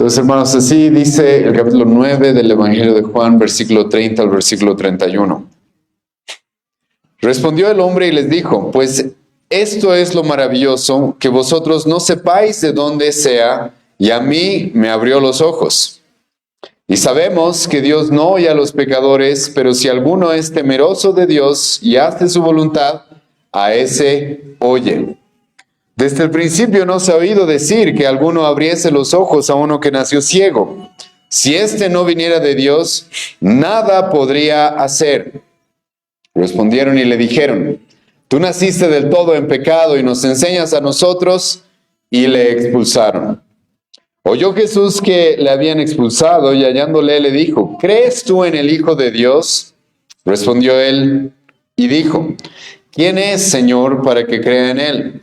Entonces, hermanos, así dice el capítulo 9 del Evangelio de Juan, versículo 30 al versículo 31. Respondió el hombre y les dijo: pues esto es lo maravilloso, que vosotros no sepáis de dónde sea, y a mí me abrió los ojos. Y sabemos que Dios no oye a los pecadores, pero si alguno es temeroso de Dios y hace su voluntad, a ese oye. Desde el principio no se ha oído decir que alguno abriese los ojos a uno que nació ciego. Si éste no viniera de Dios, nada podría hacer. Respondieron y le dijeron: tú naciste del todo en pecado y nos enseñas a nosotros. Y le expulsaron. Oyó Jesús que le habían expulsado y hallándole le dijo: ¿crees tú en el Hijo de Dios? Respondió él y dijo: ¿quién es, Señor, para que crea en él?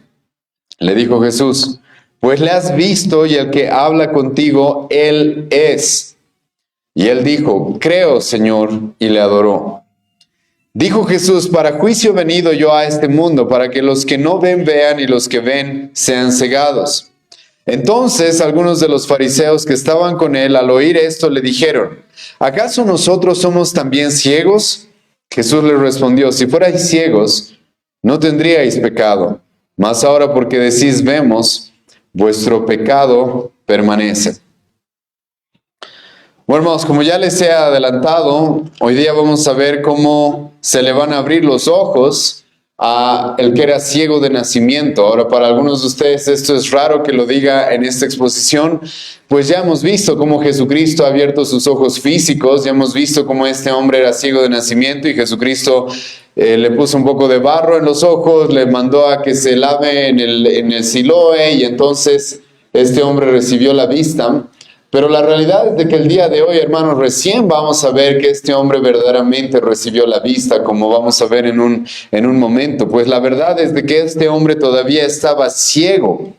Le dijo Jesús: pues le has visto y el que habla contigo, él es. Y él dijo: creo, Señor, y le adoró. Dijo Jesús: para juicio he venido yo a este mundo, para que los que no ven vean y los que ven sean cegados. Entonces algunos de los fariseos que estaban con él, al oír esto, le dijeron: ¿acaso nosotros somos también ciegos? Jesús les respondió: si fuerais ciegos, no tendríais pecado. Mas ahora, porque decís vemos, vuestro pecado permanece. Bueno, hermanos, como ya les he adelantado, hoy día vamos a ver cómo se le van a abrir los ojos a el que era ciego de nacimiento. Ahora, para algunos de ustedes esto es raro que lo diga en esta exposición, pues ya hemos visto cómo Jesucristo ha abierto sus ojos físicos, ya hemos visto cómo este hombre era ciego de nacimiento y Jesucristo le puso un poco de barro en los ojos, le mandó a que se lave en el Siloé y entonces este hombre recibió la vista. Pero la realidad es de que el día de hoy, hermanos, recién vamos a ver que este hombre verdaderamente recibió la vista, como vamos a ver en un momento. Pues la verdad es de que este hombre todavía estaba ciego,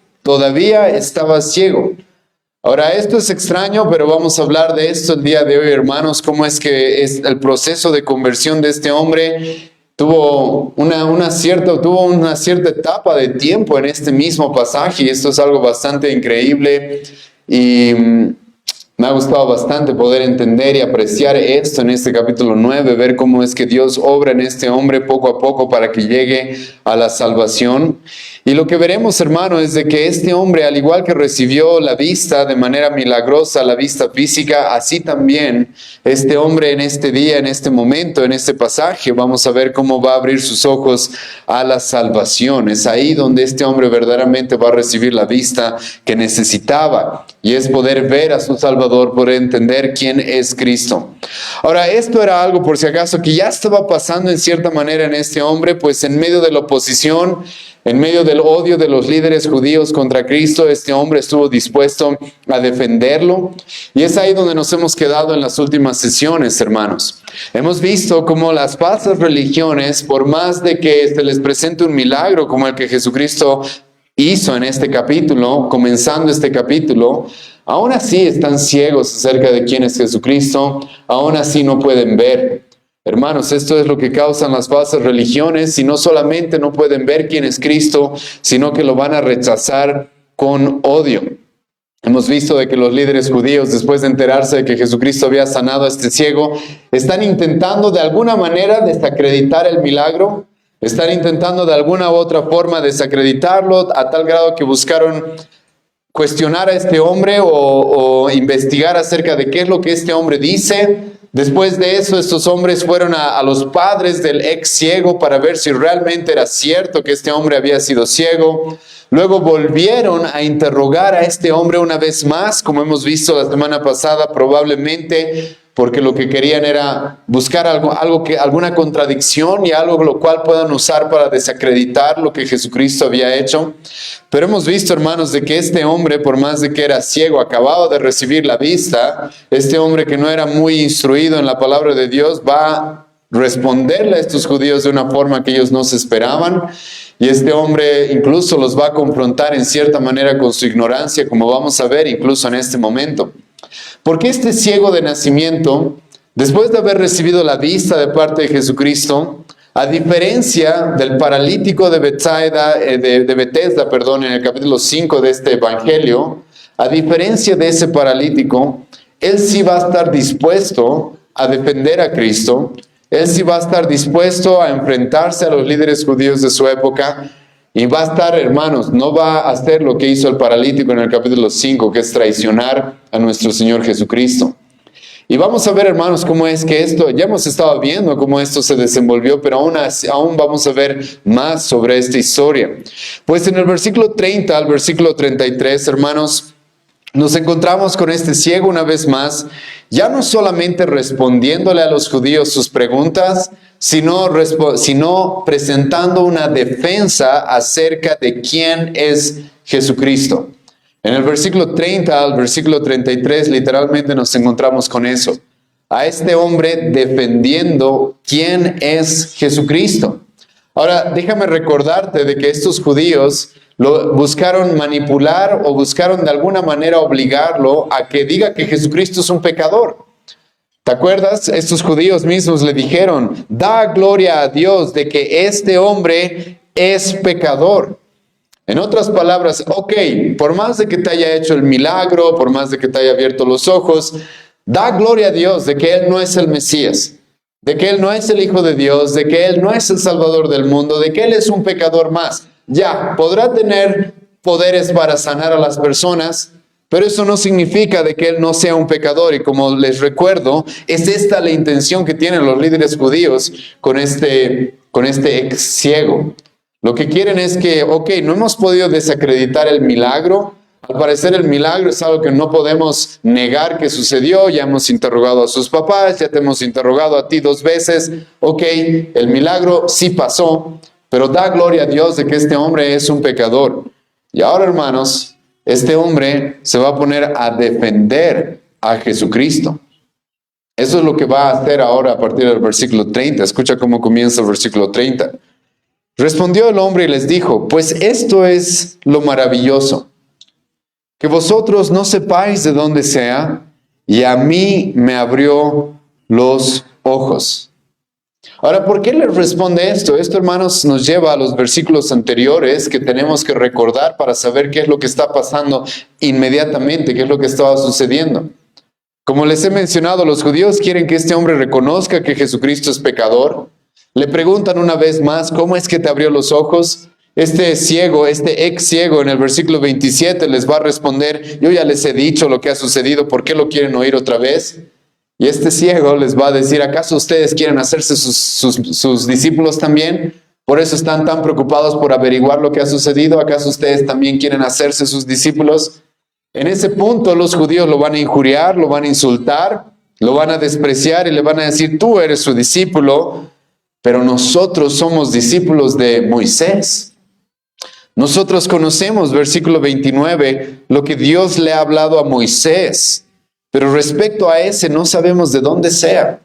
Ahora, esto es extraño, pero vamos a hablar de esto el día de hoy, hermanos, cómo es que es el proceso de conversión de este hombre. Tuvo una cierta etapa de tiempo en este mismo pasaje, y esto es algo bastante increíble. Y me ha gustado bastante poder entender y apreciar esto en este capítulo 9, ver cómo es que Dios obra en este hombre poco a poco para que llegue a la salvación. Y lo que veremos, hermano, es de que este hombre, al igual que recibió la vista de manera milagrosa, la vista física, así también este hombre en este día, en este momento, en este pasaje, vamos a ver cómo va a abrir sus ojos a la salvación. Es ahí donde este hombre verdaderamente va a recibir la vista que necesitaba, y es poder ver a su Salvador, poder entender quién es Cristo. Ahora, esto era algo, por si acaso, que ya estaba pasando en cierta manera en este hombre, pues en medio de la oposición, en medio del odio de los líderes judíos contra Cristo, este hombre estuvo dispuesto a defenderlo. Y es ahí donde nos hemos quedado en las últimas sesiones, hermanos. Hemos visto cómo las falsas religiones, por más de que se les presente un milagro como el que Jesucristo hizo en este capítulo, comenzando este capítulo, aún así están ciegos acerca de quién es Jesucristo, aún así no pueden ver. Hermanos, esto es lo que causan las falsas religiones, y no solamente no pueden ver quién es Cristo, sino que lo van a rechazar con odio. Hemos visto de que los líderes judíos, después de enterarse de que Jesucristo había sanado a este ciego, están intentando de alguna manera desacreditar el milagro, están intentando de alguna u otra forma desacreditarlo, a tal grado que buscaron cuestionar a este hombre o investigar acerca de qué es lo que este hombre dice. Después de eso, estos hombres fueron a los padres del ex ciego para ver si realmente era cierto que este hombre había sido ciego. Luego volvieron a interrogar a este hombre una vez más, como hemos visto la semana pasada, probablemente porque lo que querían era buscar alguna contradicción y algo lo cual puedan usar para desacreditar lo que Jesucristo había hecho. Pero hemos visto, hermanos, de que este hombre, por más de que era ciego, acababa de recibir la vista. Este hombre, que no era muy instruido en la palabra de Dios, va a responderle a estos judíos de una forma que ellos no se esperaban. Y este hombre incluso los va a confrontar en cierta manera con su ignorancia, como vamos a ver incluso en este momento. Porque este ciego de nacimiento, después de haber recibido la vista de parte de Jesucristo, a diferencia del paralítico de Bethesda, en el capítulo 5 de este evangelio, A diferencia de ese paralítico, él sí va a estar dispuesto a defender a Cristo. Él sí va a estar dispuesto a enfrentarse a los líderes judíos de su época y va a estar, hermanos, no va a hacer lo que hizo el paralítico en el capítulo 5, que es traicionar a nuestro Señor Jesucristo. Y vamos a ver, hermanos, cómo es que esto, ya hemos estado viendo cómo esto se desenvolvió, pero aún vamos a ver más sobre esta historia. Pues en el versículo 30 al versículo 33, hermanos, nos encontramos con este ciego una vez más, ya no solamente respondiéndole a los judíos sus preguntas, sino presentando una defensa acerca de quién es Jesucristo. En el versículo 30 al versículo 33 literalmente nos encontramos con eso. A este hombre defendiendo quién es Jesucristo. Ahora, déjame recordarte de que estos judíos lo buscaron manipular o buscaron de alguna manera obligarlo a que diga que Jesucristo es un pecador. ¿Te acuerdas? Estos judíos mismos le dijeron, da gloria a Dios de que este hombre es pecador. En otras palabras, ok, por más de que te haya hecho el milagro, por más de que te haya abierto los ojos, da gloria a Dios de que Él no es el Mesías, de que Él no es el Hijo de Dios, de que Él no es el Salvador del mundo, de que Él es un pecador más. Ya, podrá tener poderes para sanar a las personas, pero eso no significa de que Él no sea un pecador. Y como les recuerdo, es esta la intención que tienen los líderes judíos con este ex ciego. Lo que quieren es que, ok, no hemos podido desacreditar el milagro. Al parecer el milagro es algo que no podemos negar que sucedió. Ya hemos interrogado a sus papás, ya te hemos interrogado a ti 2 veces. Ok, el milagro sí pasó, pero da gloria a Dios de que este hombre es un pecador. Y ahora, hermanos, este hombre se va a poner a defender a Jesucristo. Eso es lo que va a hacer ahora a partir del versículo 30. Escucha cómo comienza el versículo 30. Respondió el hombre y les dijo, pues esto es lo maravilloso, que vosotros no sepáis de dónde sea, y a mí me abrió los ojos. Ahora, ¿por qué les responde esto? Esto, hermanos, nos lleva a los versículos anteriores que tenemos que recordar para saber qué es lo que está pasando inmediatamente, qué es lo que estaba sucediendo. Como les he mencionado, los judíos quieren que este hombre reconozca que Jesucristo es pecador. Le preguntan una vez más, ¿cómo es que te abrió los ojos? Este ciego, este ex ciego en el versículo 27 les va a responder, yo ya les he dicho lo que ha sucedido, ¿por qué lo quieren oír otra vez? Y este ciego les va a decir, ¿acaso ustedes quieren hacerse sus discípulos también? ¿Por eso están tan preocupados por averiguar lo que ha sucedido? ¿Acaso ustedes también quieren hacerse sus discípulos? En ese punto los judíos lo van a injuriar, lo van a insultar, lo van a despreciar y le van a decir, tú eres su discípulo, pero nosotros somos discípulos de Moisés. Nosotros conocemos, versículo 29, lo que Dios le ha hablado a Moisés, pero respecto a ese no sabemos de dónde sea.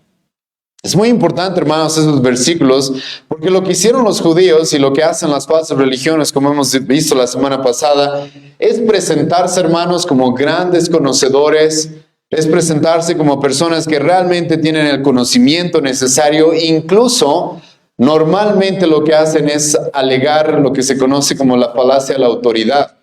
Es muy importante, hermanos, esos versículos, porque lo que hicieron los judíos y lo que hacen las falsas religiones, como hemos visto la semana pasada, es presentarse, hermanos, como grandes conocedores, es presentarse como personas que realmente tienen el conocimiento necesario. Incluso, normalmente lo que hacen es alegar lo que se conoce como la falacia de la autoridad.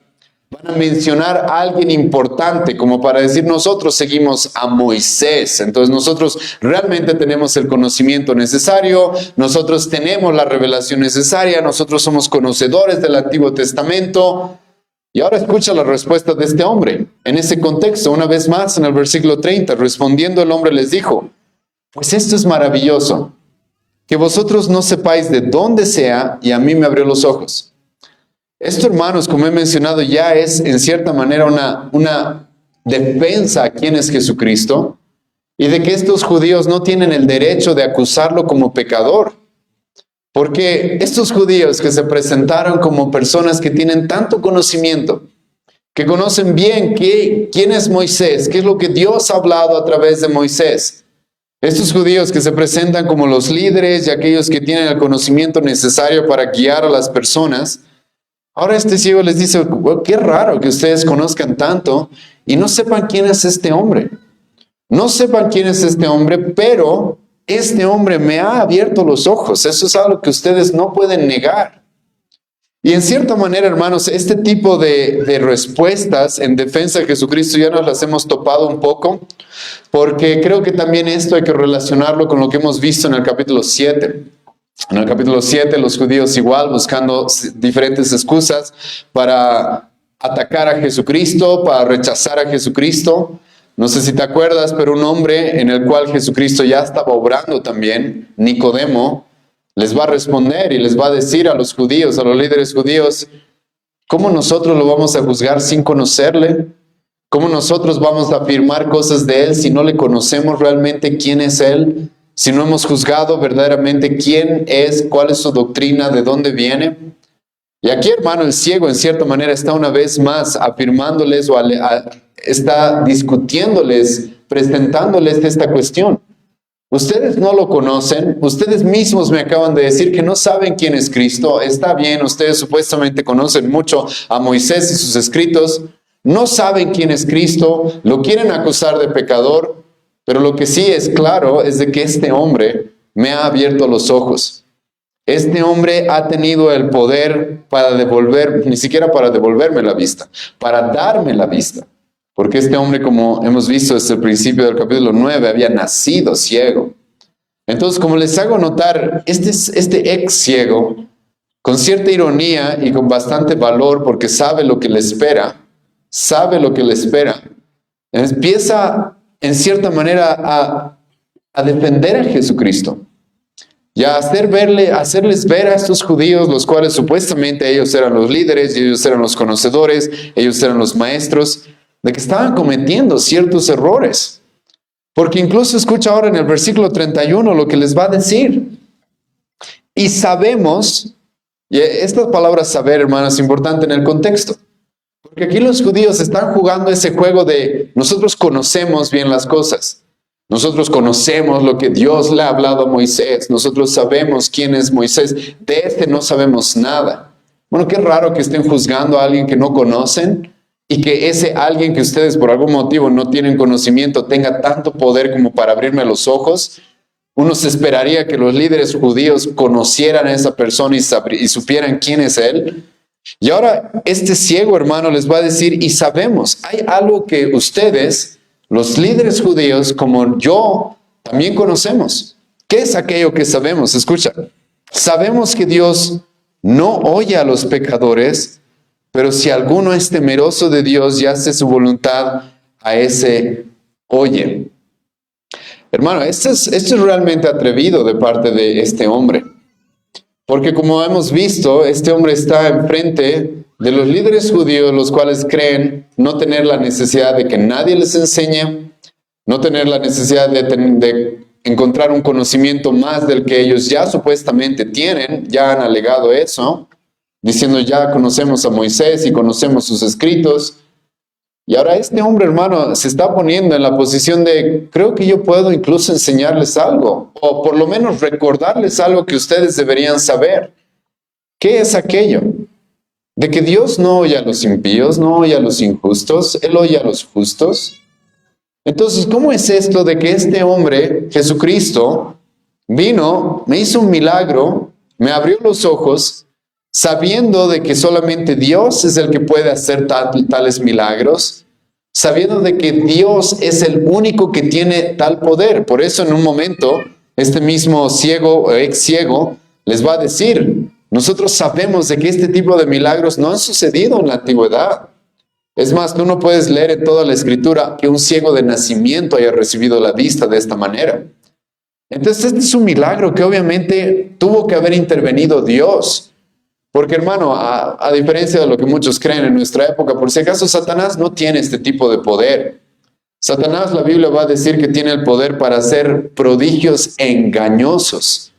Van a mencionar a alguien importante como para decir, nosotros seguimos a Moisés. Entonces nosotros realmente tenemos el conocimiento necesario, nosotros tenemos la revelación necesaria, nosotros somos conocedores del Antiguo Testamento. Y ahora escucha la respuesta de este hombre. En ese contexto, una vez más, en el versículo 30, respondiendo el hombre les dijo, pues esto es maravilloso, que vosotros no sepáis de dónde sea, y a mí me abrió los ojos. Esto, hermanos, como he mencionado, ya es en cierta manera una defensa a quién es Jesucristo, y de que estos judíos no tienen el derecho de acusarlo como pecador. Porque estos judíos que se presentaron como personas que tienen tanto conocimiento, que conocen bien quién es Moisés, qué es lo que Dios ha hablado a través de Moisés. Estos judíos que se presentan como los líderes y aquellos que tienen el conocimiento necesario para guiar a las personas. Ahora este ciego les dice, qué raro que ustedes conozcan tanto y no sepan quién es este hombre. No sepan quién es este hombre, pero este hombre me ha abierto los ojos. Eso es algo que ustedes no pueden negar. Y en cierta manera, hermanos, este tipo de respuestas en defensa de Jesucristo ya nos las hemos topado un poco, porque creo que también esto hay que relacionarlo con lo que hemos visto en el capítulo 7. En el capítulo 7, los judíos igual buscando diferentes excusas para atacar a Jesucristo, para rechazar a Jesucristo. No sé si te acuerdas, pero un hombre en el cual Jesucristo ya estaba obrando también, Nicodemo, les va a responder y les va a decir a los judíos, a los líderes judíos, ¿cómo nosotros lo vamos a juzgar sin conocerle? ¿Cómo nosotros vamos a afirmar cosas de él si no le conocemos realmente quién es él? Si no hemos juzgado verdaderamente quién es, cuál es su doctrina, de dónde viene. Y aquí, hermano, el ciego en cierta manera está una vez más afirmándoles o está discutiéndoles, presentándoles esta cuestión. Ustedes no lo conocen, ustedes mismos me acaban de decir que no saben quién es Cristo. Está bien, ustedes supuestamente conocen mucho a Moisés y sus escritos, no saben quién es Cristo, lo quieren acusar de pecador, pero lo que sí es claro es de que este hombre me ha abierto los ojos. Este hombre ha tenido el poder para devolver, ni siquiera para devolverme la vista, para darme la vista. Porque este hombre, como hemos visto desde el principio del capítulo 9, había nacido ciego. Entonces, como les hago notar, este ex ciego, con cierta ironía y con bastante valor, porque sabe lo que le espera, empieza en cierta manera a defender a Jesucristo. Y a hacerles ver a estos judíos, los cuales supuestamente ellos eran los líderes, ellos eran los conocedores, ellos eran los maestros, de que estaban cometiendo ciertos errores. Porque incluso escucha ahora en el versículo 31 lo que les va a decir. Y sabemos, y esta palabra saber, hermanos, es importante en el contexto. Porque aquí los judíos están jugando ese juego de nosotros conocemos bien las cosas. Nosotros conocemos lo que Dios le ha hablado a Moisés. Nosotros sabemos quién es Moisés. De este no sabemos nada. Bueno, qué raro que estén juzgando a alguien que no conocen y que ese alguien que ustedes por algún motivo no tienen conocimiento tenga tanto poder como para abrirme los ojos. Uno se esperaría que los líderes judíos conocieran a esa persona y supieran quién es él. Y ahora este ciego hermano les va a decir, y sabemos, hay algo que ustedes, los líderes judíos, como yo, también conocemos. ¿Qué es aquello que sabemos? Escucha, sabemos que Dios no oye a los pecadores, pero si alguno es temeroso de Dios y hace su voluntad, a ese oye. Hermano, esto es realmente atrevido de parte de este hombre. Porque como hemos visto, este hombre está enfrente de los líderes judíos, los cuales creen no tener la necesidad de que nadie les enseñe, no tener la necesidad de encontrar un conocimiento más del que ellos ya supuestamente tienen, ya han alegado eso, diciendo ya conocemos a Moisés y conocemos sus escritos. Y ahora este hombre, hermano, se está poniendo en la posición de, creo que yo puedo incluso enseñarles algo, o por lo menos recordarles algo que ustedes deberían saber. ¿Qué es aquello? De que Dios no oye a los impíos, no oye a los injustos, Él oye a los justos. Entonces, ¿cómo es esto de que este hombre, Jesucristo, vino, me hizo un milagro, me abrió los ojos, sabiendo de que solamente Dios es el que puede hacer tales milagros, sabiendo de que Dios es el único que tiene tal poder? Por eso en un momento, este mismo ciego, ex ciego, les va a decir, nosotros sabemos de que este tipo de milagros no han sucedido en la antigüedad. Es más, tú no puedes leer en toda la escritura que un ciego de nacimiento haya recibido la vista de esta manera. Entonces este es un milagro que obviamente tuvo que haber intervenido Dios. Porque hermano, a diferencia de lo que muchos creen en nuestra época, por si acaso Satanás no tiene este tipo de poder. Satanás, la Biblia va a decir que tiene el poder para hacer prodigios engañosos.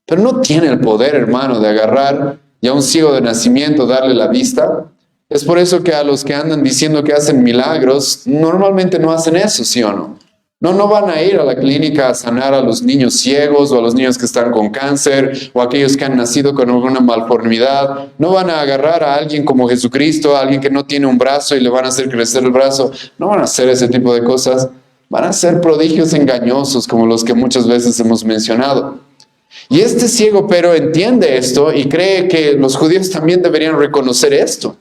Pero no tiene el poder, hermano, de agarrar y a un ciego de nacimiento darle la vista. Es por eso que a los que andan diciendo que hacen milagros, normalmente no hacen eso, ¿sí o no? No van a ir a la clínica a sanar a los niños ciegos o a los niños que están con cáncer o a aquellos que han nacido con alguna malformidad. No van a agarrar a alguien como Jesucristo, a alguien que no tiene un brazo y le van a hacer crecer el brazo. No van a hacer ese tipo de cosas. Van a ser prodigios engañosos como los que muchas veces hemos mencionado. Y este ciego pero entiende esto y cree que los judíos también deberían reconocer esto,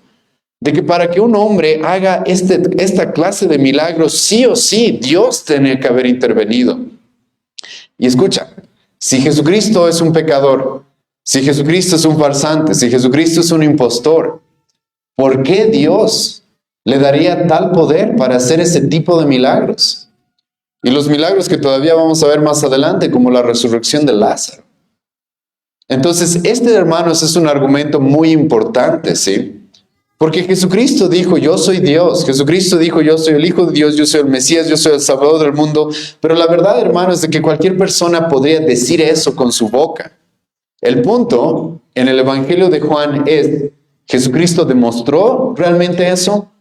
de que para que un hombre haga esta clase de milagros, sí o sí, Dios tiene que haber intervenido. Y escucha, si Jesucristo es un pecador, si Jesucristo es un farsante, si Jesucristo es un impostor, ¿por qué Dios le daría tal poder para hacer ese tipo de milagros? Y los milagros que todavía vamos a ver más adelante, como la resurrección de Lázaro. Entonces, hermanos, es un argumento muy importante, ¿sí? Porque Jesucristo dijo, yo soy Dios. Jesucristo dijo, yo soy el Hijo de Dios, yo soy el Mesías, yo soy el Salvador del mundo. Pero la verdad, hermanos, es de que cualquier persona podría decir eso con su boca. El punto en el Evangelio de Juan es, ¿Jesucristo demostró realmente eso?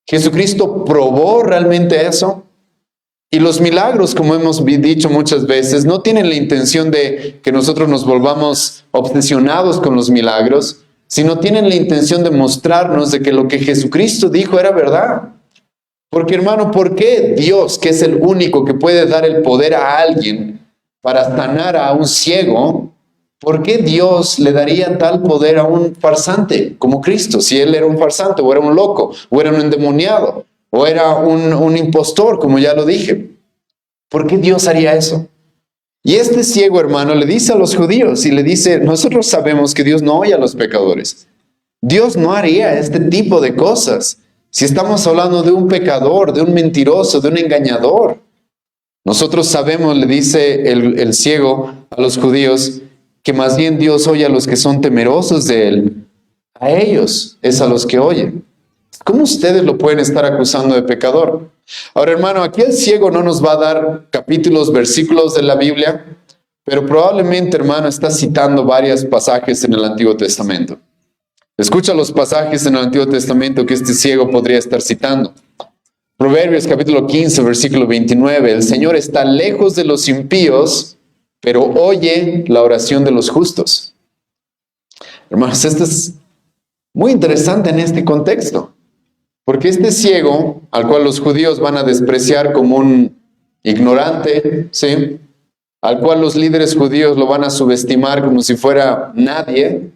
¿Jesucristo probó realmente eso? Y los milagros, como hemos dicho muchas veces, no tienen la intención de que nosotros nos volvamos obsesionados con los milagros, sino tienen la intención de mostrarnos de que lo que Jesucristo dijo era verdad. Porque, hermano, ¿por qué Dios, que es el único que puede dar el poder a alguien para sanar a un ciego, por qué Dios le daría tal poder a un farsante como Cristo, si él era un farsante, o era un loco, o era un endemoniado, o era un impostor, como ya lo dije? ¿Por qué Dios haría eso? Y este ciego, hermano, le dice a los judíos y le dice, nosotros sabemos que Dios no oye a los pecadores. Dios no haría este tipo de cosas si estamos hablando de un pecador, de un mentiroso, de un engañador. Nosotros sabemos, le dice el ciego a los judíos, que más bien Dios oye a los que son temerosos de Él. A ellos es a los que oye. ¿Cómo ustedes lo pueden estar acusando de pecador? Ahora, hermano, aquí el ciego no nos va a dar capítulos, versículos de la Biblia, pero probablemente, hermano, está citando varios pasajes en el Antiguo Testamento. Escucha los pasajes en el Antiguo Testamento que este ciego podría estar citando. Proverbios capítulo 15, versículo 29. El Señor está lejos de los impíos, pero oye la oración de los justos. Hermanos, esto es muy interesante en este contexto. Porque este ciego, al cual los judíos van a despreciar como un ignorante, ¿sí? Al cual los líderes judíos lo van a subestimar como si fuera nadie,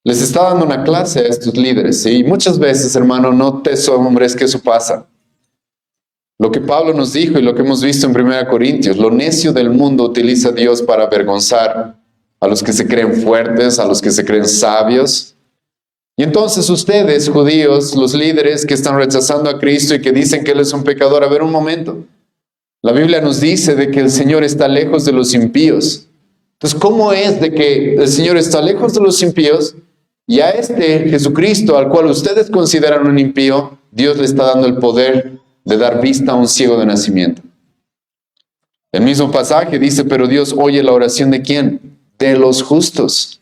les está dando una clase a estos líderes, ¿sí? Y muchas veces, hermano, no te asombres que eso pasa. Lo que Pablo nos dijo y lo que hemos visto en 1 Corintios, lo necio del mundo utiliza Dios para avergonzar a los que se creen fuertes, a los que se creen sabios. Y entonces ustedes, judíos, los líderes que están rechazando a Cristo y que dicen que Él es un pecador, a ver un momento. La Biblia nos dice de que el Señor está lejos de los impíos. Entonces, ¿cómo es de que el Señor está lejos de los impíos y a este Jesucristo, al cual ustedes consideran un impío, Dios le está dando el poder de dar vista a un ciego de nacimiento? El mismo pasaje dice, pero Dios oye la oración ¿de quién? De los justos.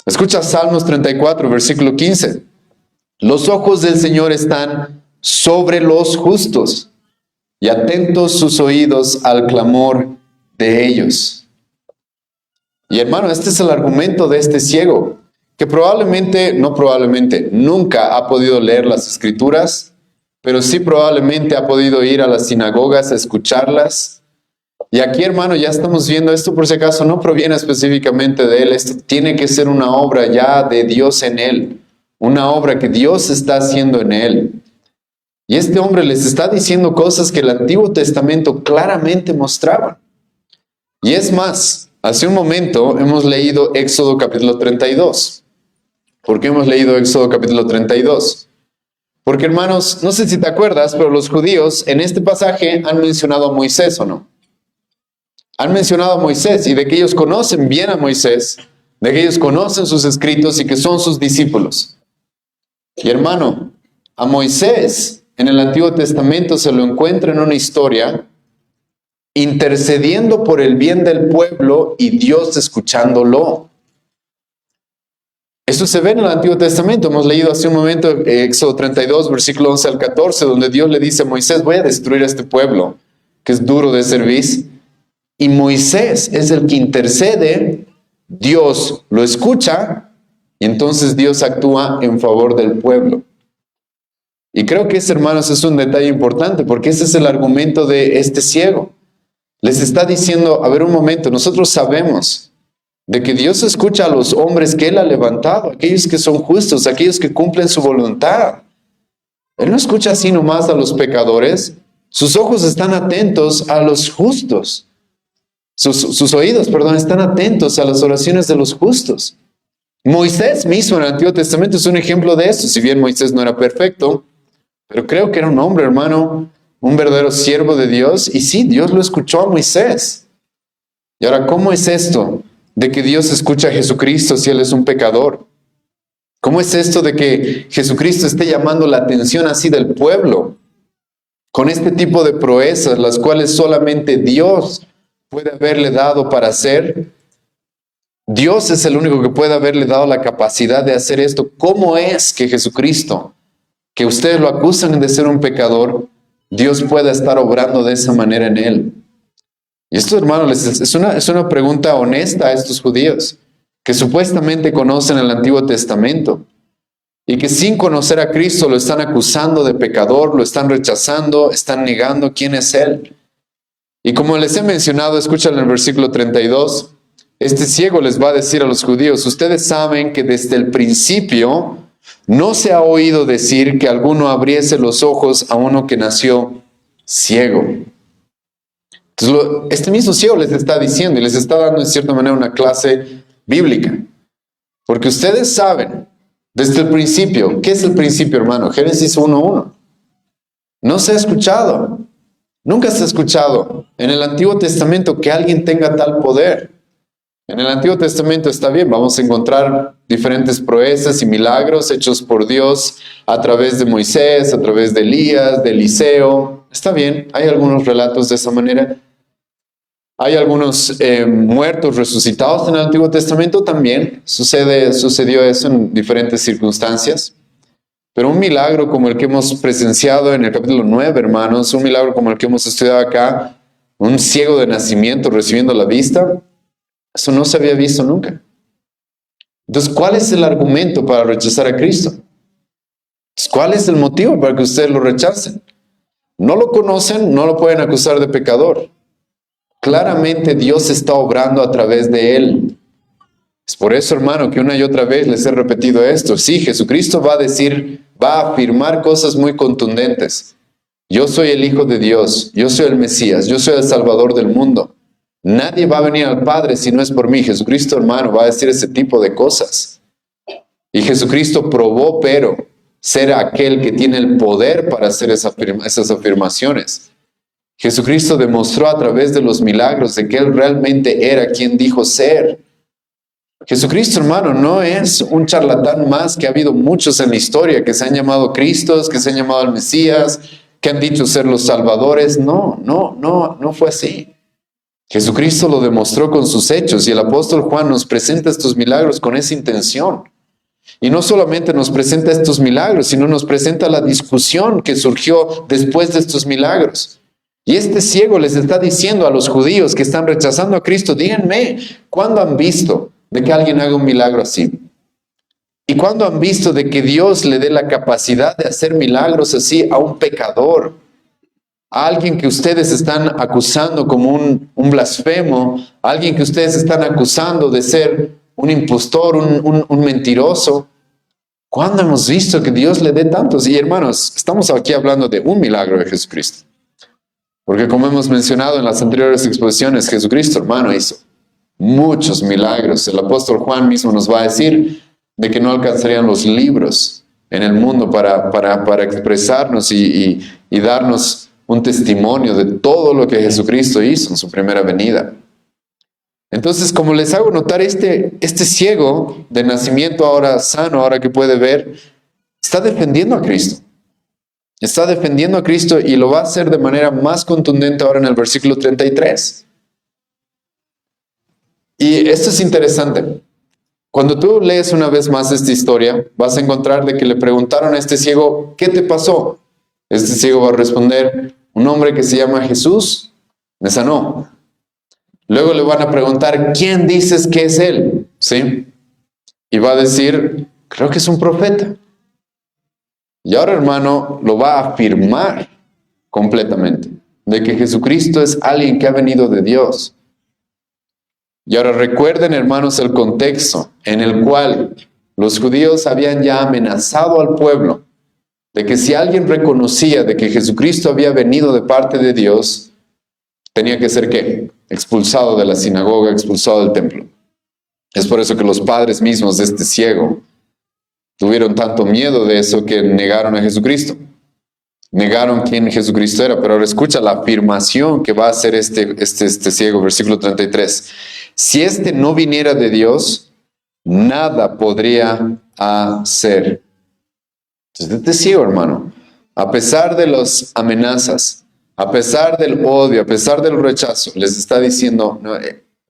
Escucha Salmos 34, versículo 15. Los ojos del Señor están sobre los justos y atentos sus oídos al clamor de ellos. Y hermano, este es el argumento de este ciego, que nunca ha podido leer las Escrituras, pero sí probablemente ha podido ir a las sinagogas a escucharlas. Y aquí, hermano, ya estamos viendo esto, por si acaso no proviene específicamente de él. Esto tiene que ser una obra ya de Dios en él, una obra que Dios está haciendo en él. Y este hombre les está diciendo cosas que el Antiguo Testamento claramente mostraba. Y es más, hace un momento hemos leído Éxodo capítulo 32. ¿Por qué hemos leído Éxodo capítulo 32? Porque, hermanos, no sé si te acuerdas, pero los judíos en este pasaje han mencionado a Moisés, ¿o no? Han mencionado a Moisés y de que ellos conocen bien a Moisés, de que ellos conocen sus escritos y que son sus discípulos. Y hermano, a Moisés en el Antiguo Testamento se lo encuentra en una historia intercediendo por el bien del pueblo y Dios escuchándolo. Eso se ve en el Antiguo Testamento. Hemos leído hace un momento Éxodo 32, versículo 11 al 14, donde Dios le dice a Moisés, voy a destruir a este pueblo que es duro de servir. Y Moisés es el que intercede, Dios lo escucha y entonces Dios actúa en favor del pueblo. Y creo que ese, hermanos, es un detalle importante porque ese es el argumento de este ciego. Les está diciendo, a ver un momento, nosotros sabemos de que Dios escucha a los hombres que Él ha levantado, aquellos que son justos, aquellos que cumplen su voluntad. Él no escucha así nomás a los pecadores. Sus ojos están atentos a los justos. Sus oídos, perdón, están atentos a las oraciones de los justos. Moisés mismo en el Antiguo Testamento es un ejemplo de eso. Si bien Moisés no era perfecto, pero creo que era un hombre, hermano, un verdadero siervo de Dios. Y sí, Dios lo escuchó a Moisés. Y ahora, ¿cómo es esto de que Dios escucha a Jesucristo si Él es un pecador? ¿Cómo es esto de que Jesucristo esté llamando la atención así del pueblo con este tipo de proezas, las cuales solamente Dios puede haberle dado para hacer? Dios es el único que puede haberle dado la capacidad de hacer esto. ¿Cómo es que Jesucristo, que ustedes lo acusan de ser un pecador, Dios pueda estar obrando de esa manera en él? Y esto, hermanos, es una pregunta honesta a estos judíos que supuestamente conocen el Antiguo Testamento y que sin conocer a Cristo lo están acusando de pecador, lo están rechazando, están negando quién es Él. Y como les he mencionado, escuchen en el versículo 32, este ciego les va a decir a los judíos, ustedes saben que desde el principio no se ha oído decir que alguno abriese los ojos a uno que nació ciego. Entonces, este mismo ciego les está diciendo y les está dando en cierta manera una clase bíblica. Porque ustedes saben desde el principio, ¿qué es el principio, hermano? Génesis 1:1. No se ha escuchado. Nunca se ha escuchado en el Antiguo Testamento que alguien tenga tal poder. En el Antiguo Testamento está bien, vamos a encontrar diferentes proezas y milagros hechos por Dios a través de Moisés, a través de Elías, de Eliseo. Está bien, hay algunos relatos de esa manera. Hay algunos muertos resucitados en el Antiguo Testamento también. Sucedió eso en diferentes circunstancias. Pero un milagro como el que hemos presenciado en el capítulo 9, hermanos, un milagro como el que hemos estudiado acá, un ciego de nacimiento recibiendo la vista, eso no se había visto nunca. Entonces, ¿cuál es el argumento para rechazar a Cristo? ¿Cuál es el motivo para que ustedes lo rechacen? No lo conocen, no lo pueden acusar de pecador. Claramente Dios está obrando a través de él. Es por eso, hermano, que una y otra vez les he repetido esto. Sí, Jesucristo va a afirmar cosas muy contundentes. Yo soy el Hijo de Dios, yo soy el Mesías, yo soy el Salvador del mundo. Nadie va a venir al Padre si no es por mí. Jesucristo, hermano, va a decir ese tipo de cosas. Y Jesucristo probó, pero ser aquel que tiene el poder para hacer esas afirmaciones. Jesucristo demostró a través de los milagros de que Él realmente era quien dijo ser. Jesucristo, hermano, no es un charlatán más, que ha habido muchos en la historia que se han llamado Cristos, que se han llamado el Mesías, que han dicho ser los salvadores. No fue así. Jesucristo lo demostró con sus hechos y el apóstol Juan nos presenta estos milagros con esa intención. Y no solamente nos presenta estos milagros, sino nos presenta la discusión que surgió después de estos milagros. Y este ciego les está diciendo a los judíos que están rechazando a Cristo, díganme, ¿cuándo han visto de que alguien haga un milagro así? ¿Y cuándo han visto de que Dios le dé la capacidad de hacer milagros así a un pecador? A alguien que ustedes están acusando como un blasfemo, a alguien que ustedes están acusando de ser un impostor, un mentiroso. ¿Cuándo hemos visto que Dios le dé tantos? Y hermanos, estamos aquí hablando de un milagro de Jesucristo. Porque como hemos mencionado en las anteriores exposiciones, Jesucristo, hermano, hizo muchos milagros. El apóstol Juan mismo nos va a decir de que no alcanzarían los libros en el mundo para expresarnos y darnos un testimonio de todo lo que Jesucristo hizo en su primera venida. Entonces, como les hago notar, este ciego de nacimiento ahora sano, ahora que puede ver, está defendiendo a Cristo. Está defendiendo a Cristo y lo va a hacer de manera más contundente ahora en el versículo 33. Y esto es interesante. Cuando tú lees una vez más esta historia, vas a encontrar de que le preguntaron a este ciego, ¿qué te pasó? Este ciego va a responder, un hombre que se llama Jesús me sanó. Luego le van a preguntar, ¿quién dices que es él? ¿Sí? Y va a decir, creo que es un profeta. Y ahora, hermano, lo va a afirmar completamente. de que Jesucristo es alguien que ha venido de Dios. Y ahora recuerden, hermanos, el contexto en el cual los judíos habían ya amenazado al pueblo de que si alguien reconocía de que Jesucristo había venido de parte de Dios, tenía que ser ¿qué? Expulsado de la sinagoga, expulsado del templo. Es por eso que los padres mismos de este ciego tuvieron tanto miedo de eso que negaron a Jesucristo. Negaron quién Jesucristo era. Pero ahora escucha la afirmación que va a hacer este ciego, versículo 33. Si este no viniera de Dios, nada podría hacer. Entonces, este ciego, hermano, a pesar de las amenazas, a pesar del odio, a pesar del rechazo, les está diciendo, no,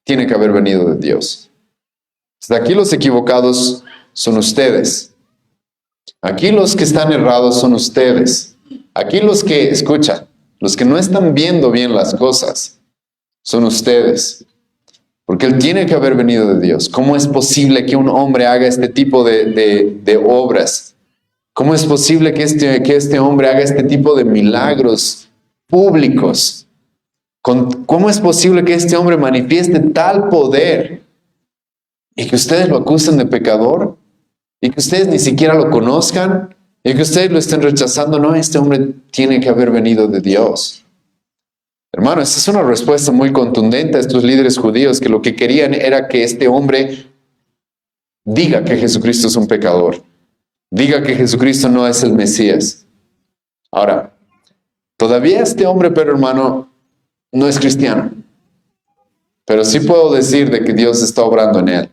tiene que haber venido de Dios. Entonces, aquí los equivocados son ustedes. Aquí los que están errados son ustedes. Aquí los que, escucha, los que no están viendo bien las cosas son ustedes. Porque él tiene que haber venido de Dios. ¿Cómo es posible que un hombre haga este tipo de obras? ¿Cómo es posible que este hombre haga este tipo de milagros públicos? ¿Cómo es posible que este hombre manifieste tal poder y que ustedes lo acusen de pecador? Y que ustedes ni siquiera lo conozcan y que ustedes lo estén rechazando. No, este hombre tiene que haber venido de Dios. Hermano, esta es una respuesta muy contundente a estos líderes judíos que lo que querían era que este hombre diga que Jesucristo es un pecador. Diga que Jesucristo no es el Mesías. Ahora, todavía este hombre, pero hermano, no es cristiano. Pero sí puedo decir de que Dios está obrando en él.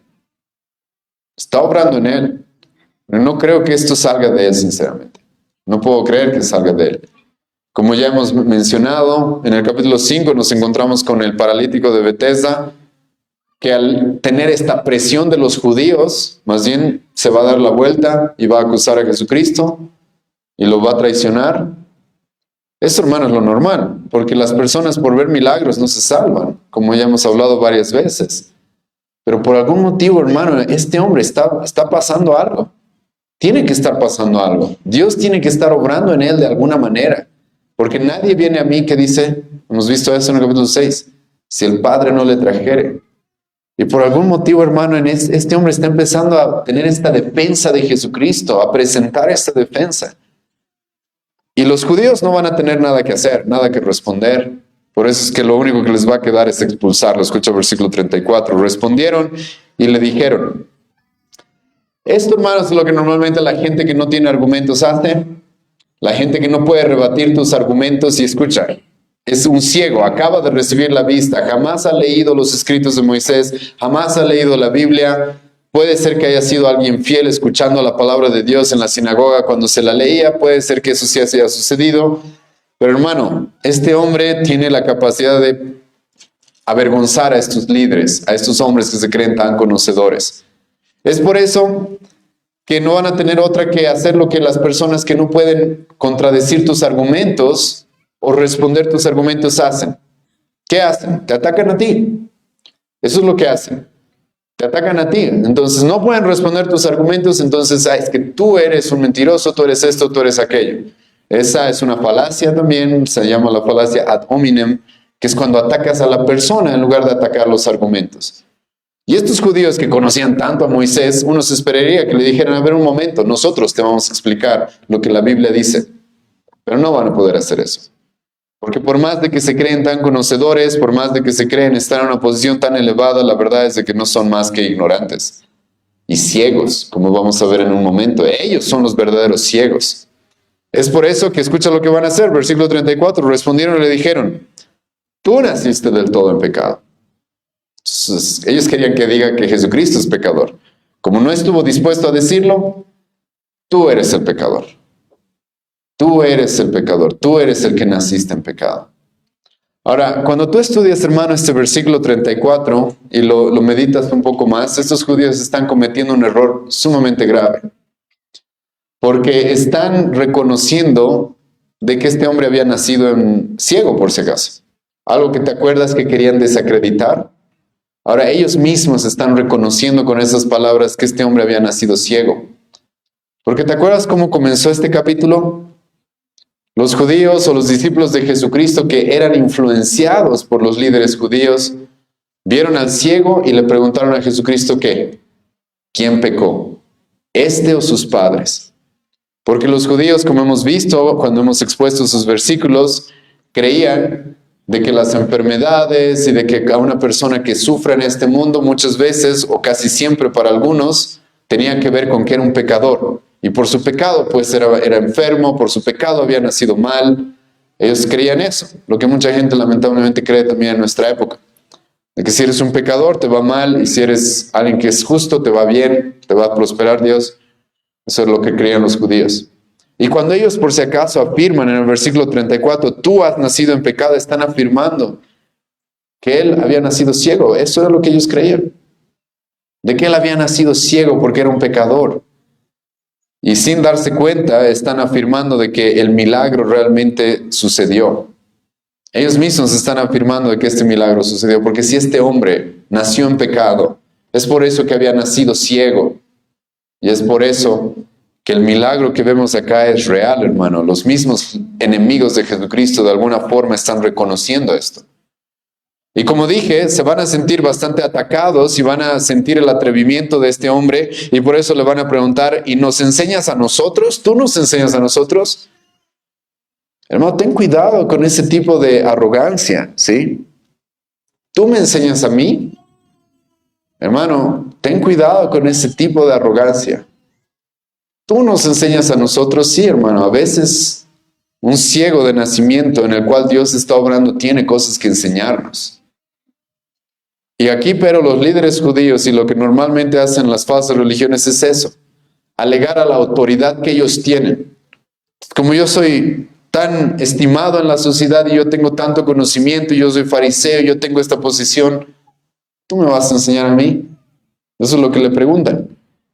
Está obrando en él. Pero no creo que esto salga de él, sinceramente. No puedo creer que salga de él. Como ya hemos mencionado, en el capítulo 5 nos encontramos con el paralítico de Betesda, que al tener esta presión de los judíos, más bien se va a dar la vuelta y va a acusar a Jesucristo y lo va a traicionar. Esto, hermano, es lo normal, porque las personas por ver milagros no se salvan, como ya hemos hablado varias veces. Pero por algún motivo, hermano, este hombre está pasando algo. Tiene que estar pasando algo. Dios tiene que estar obrando en él de alguna manera. Porque nadie viene a mí que dice, hemos visto eso en el capítulo 6, si el Padre no le trajere. Y por algún motivo, hermano, este hombre está empezando a tener esta defensa de Jesucristo, a presentar esta defensa. Y los judíos no van a tener nada que hacer, nada que responder. Por eso es que lo único que les va a quedar es expulsarlo. Escucha el versículo 34. Respondieron y le dijeron. Esto, hermanos, es lo que normalmente la gente que no tiene argumentos hace. La gente que no puede rebatir tus argumentos. Y escucha, es un ciego, acaba de recibir la vista, jamás ha leído los escritos de Moisés, jamás ha leído la Biblia. Puede ser que haya sido alguien fiel escuchando la palabra de Dios en la sinagoga cuando se la leía. Puede ser que eso sí haya sucedido. Pero hermano, este hombre tiene la capacidad de avergonzar a estos líderes, a estos hombres que se creen tan conocedores. Es por eso que no van a tener otra que hacer lo que las personas que no pueden contradecir tus argumentos o responder tus argumentos hacen. ¿Qué hacen? Te atacan a ti. Eso es lo que hacen. Te atacan a ti. Entonces no pueden responder tus argumentos, entonces es que tú eres un mentiroso, tú eres esto, tú eres aquello. Esa es una falacia también, se llama la falacia ad hominem, que es cuando atacas a la persona en lugar de atacar los argumentos. Y estos judíos que conocían tanto a Moisés, uno se esperaría que le dijeran, a ver un momento, nosotros te vamos a explicar lo que la Biblia dice. Pero no van a poder hacer eso. Porque por más de que se creen tan conocedores, por más de que se creen estar en una posición tan elevada, la verdad es de que no son más que ignorantes y ciegos, como vamos a ver en un momento. Ellos son los verdaderos ciegos. Es por eso que escucha lo que van a hacer. Versículo 34, respondieron y le dijeron, tú naciste del todo en pecado. Entonces, ellos querían que diga que Jesucristo es pecador. Como no estuvo dispuesto a decirlo, tú eres el pecador. Tú eres el pecador. Tú eres el que naciste en pecado. Ahora, cuando tú estudias, hermano, este versículo 34 y lo meditas un poco más, estos judíos están cometiendo un error sumamente grave. Porque están reconociendo de que este hombre había nacido ciego, por si acaso. Algo que te acuerdas que querían desacreditar. Ahora ellos mismos están reconociendo con esas palabras que este hombre había nacido ciego. Porque ¿te acuerdas cómo comenzó este capítulo? Los judíos o los discípulos de Jesucristo que eran influenciados por los líderes judíos, vieron al ciego y le preguntaron a Jesucristo ¿qué? ¿Quién pecó? ¿Este o sus padres? Porque los judíos, como hemos visto cuando hemos expuesto sus versículos, creían de que las enfermedades y de que a una persona que sufre en este mundo muchas veces, o casi siempre para algunos, tenía que ver con que era un pecador. Y por su pecado, pues era enfermo, por su pecado había nacido mal. Ellos creían eso, lo que mucha gente lamentablemente cree también en nuestra época. De que si eres un pecador te va mal, y si eres alguien que es justo te va bien, te va a prosperar Dios. Eso es lo que creían los judíos. Y cuando ellos por si acaso afirman en el versículo 34, tú has nacido en pecado, están afirmando que él había nacido ciego. Eso era lo que ellos creían. De que él había nacido ciego porque era un pecador. Y sin darse cuenta están afirmando de que el milagro realmente sucedió. Ellos mismos están afirmando de que este milagro sucedió, porque si este hombre nació en pecado, es por eso que había nacido ciego. Y es por eso que el milagro que vemos acá es real, hermano. Los mismos enemigos de Jesucristo de alguna forma están reconociendo esto. Y como dije, se van a sentir bastante atacados y van a sentir el atrevimiento de este hombre y por eso le van a preguntar, ¿y nos enseñas a nosotros? ¿Tú nos enseñas a nosotros? Hermano, ten cuidado con ese tipo de arrogancia, ¿sí? ¿Tú me enseñas a mí? Hermano, ten cuidado con ese tipo de arrogancia. ¿Tú nos enseñas a nosotros? Sí, hermano, a veces un ciego de nacimiento en el cual Dios está obrando tiene cosas que enseñarnos. Y aquí, pero los líderes judíos y lo que normalmente hacen las falsas religiones es eso, alegar a la autoridad que ellos tienen. Como yo soy tan estimado en la sociedad y yo tengo tanto conocimiento, yo soy fariseo, yo tengo esta posición, ¿tú me vas a enseñar a mí? Eso es lo que le preguntan.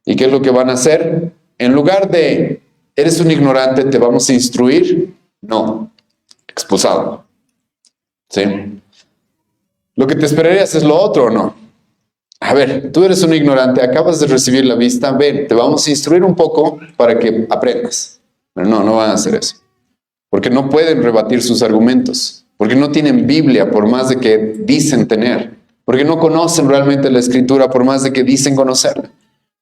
¿Y qué es lo que van a hacer? En lugar de, eres un ignorante, te vamos a instruir, no, expulsado. ¿Sí? Lo que te esperarías es lo otro, ¿o no? A ver, tú eres un ignorante, acabas de recibir la vista, ven, te vamos a instruir un poco para que aprendas. Pero no van a hacer eso. Porque no pueden rebatir sus argumentos. Porque no tienen Biblia por más de que dicen tener. Porque no conocen realmente la Escritura por más de que dicen conocerla.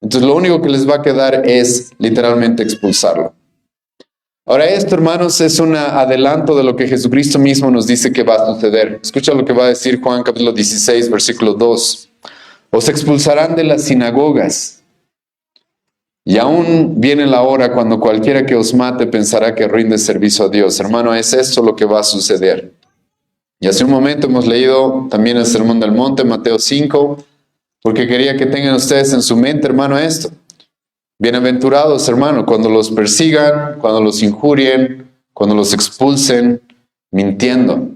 Entonces lo único que les va a quedar es literalmente expulsarlo. Ahora esto, hermanos, es un adelanto de lo que Jesucristo mismo nos dice que va a suceder. Escucha lo que va a decir Juan capítulo 16, versículo 2. Os expulsarán de las sinagogas. Y aún viene la hora cuando cualquiera que os mate pensará que rinde servicio a Dios. Hermano, es esto lo que va a suceder. Y hace un momento hemos leído también el Sermón del Monte, Mateo 5, porque quería que tengan ustedes en su mente, hermano, esto. Bienaventurados, hermano, cuando los persigan, cuando los injurien, cuando los expulsen, mintiendo.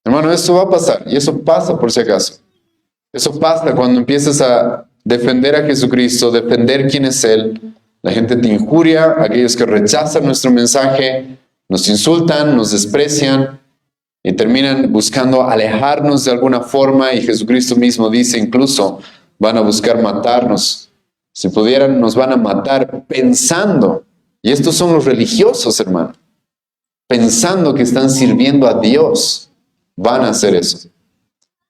Hermano, esto va a pasar, y eso pasa por si acaso. Eso pasa cuando empiezas a defender a Jesucristo, defender quién es Él. La gente te injuria, aquellos que rechazan nuestro mensaje, nos insultan, nos desprecian y terminan buscando alejarnos de alguna forma, y Jesucristo mismo dice incluso, van a buscar matarnos. Si pudieran, nos van a matar pensando, y estos son los religiosos, hermano, pensando que están sirviendo a Dios, van a hacer eso.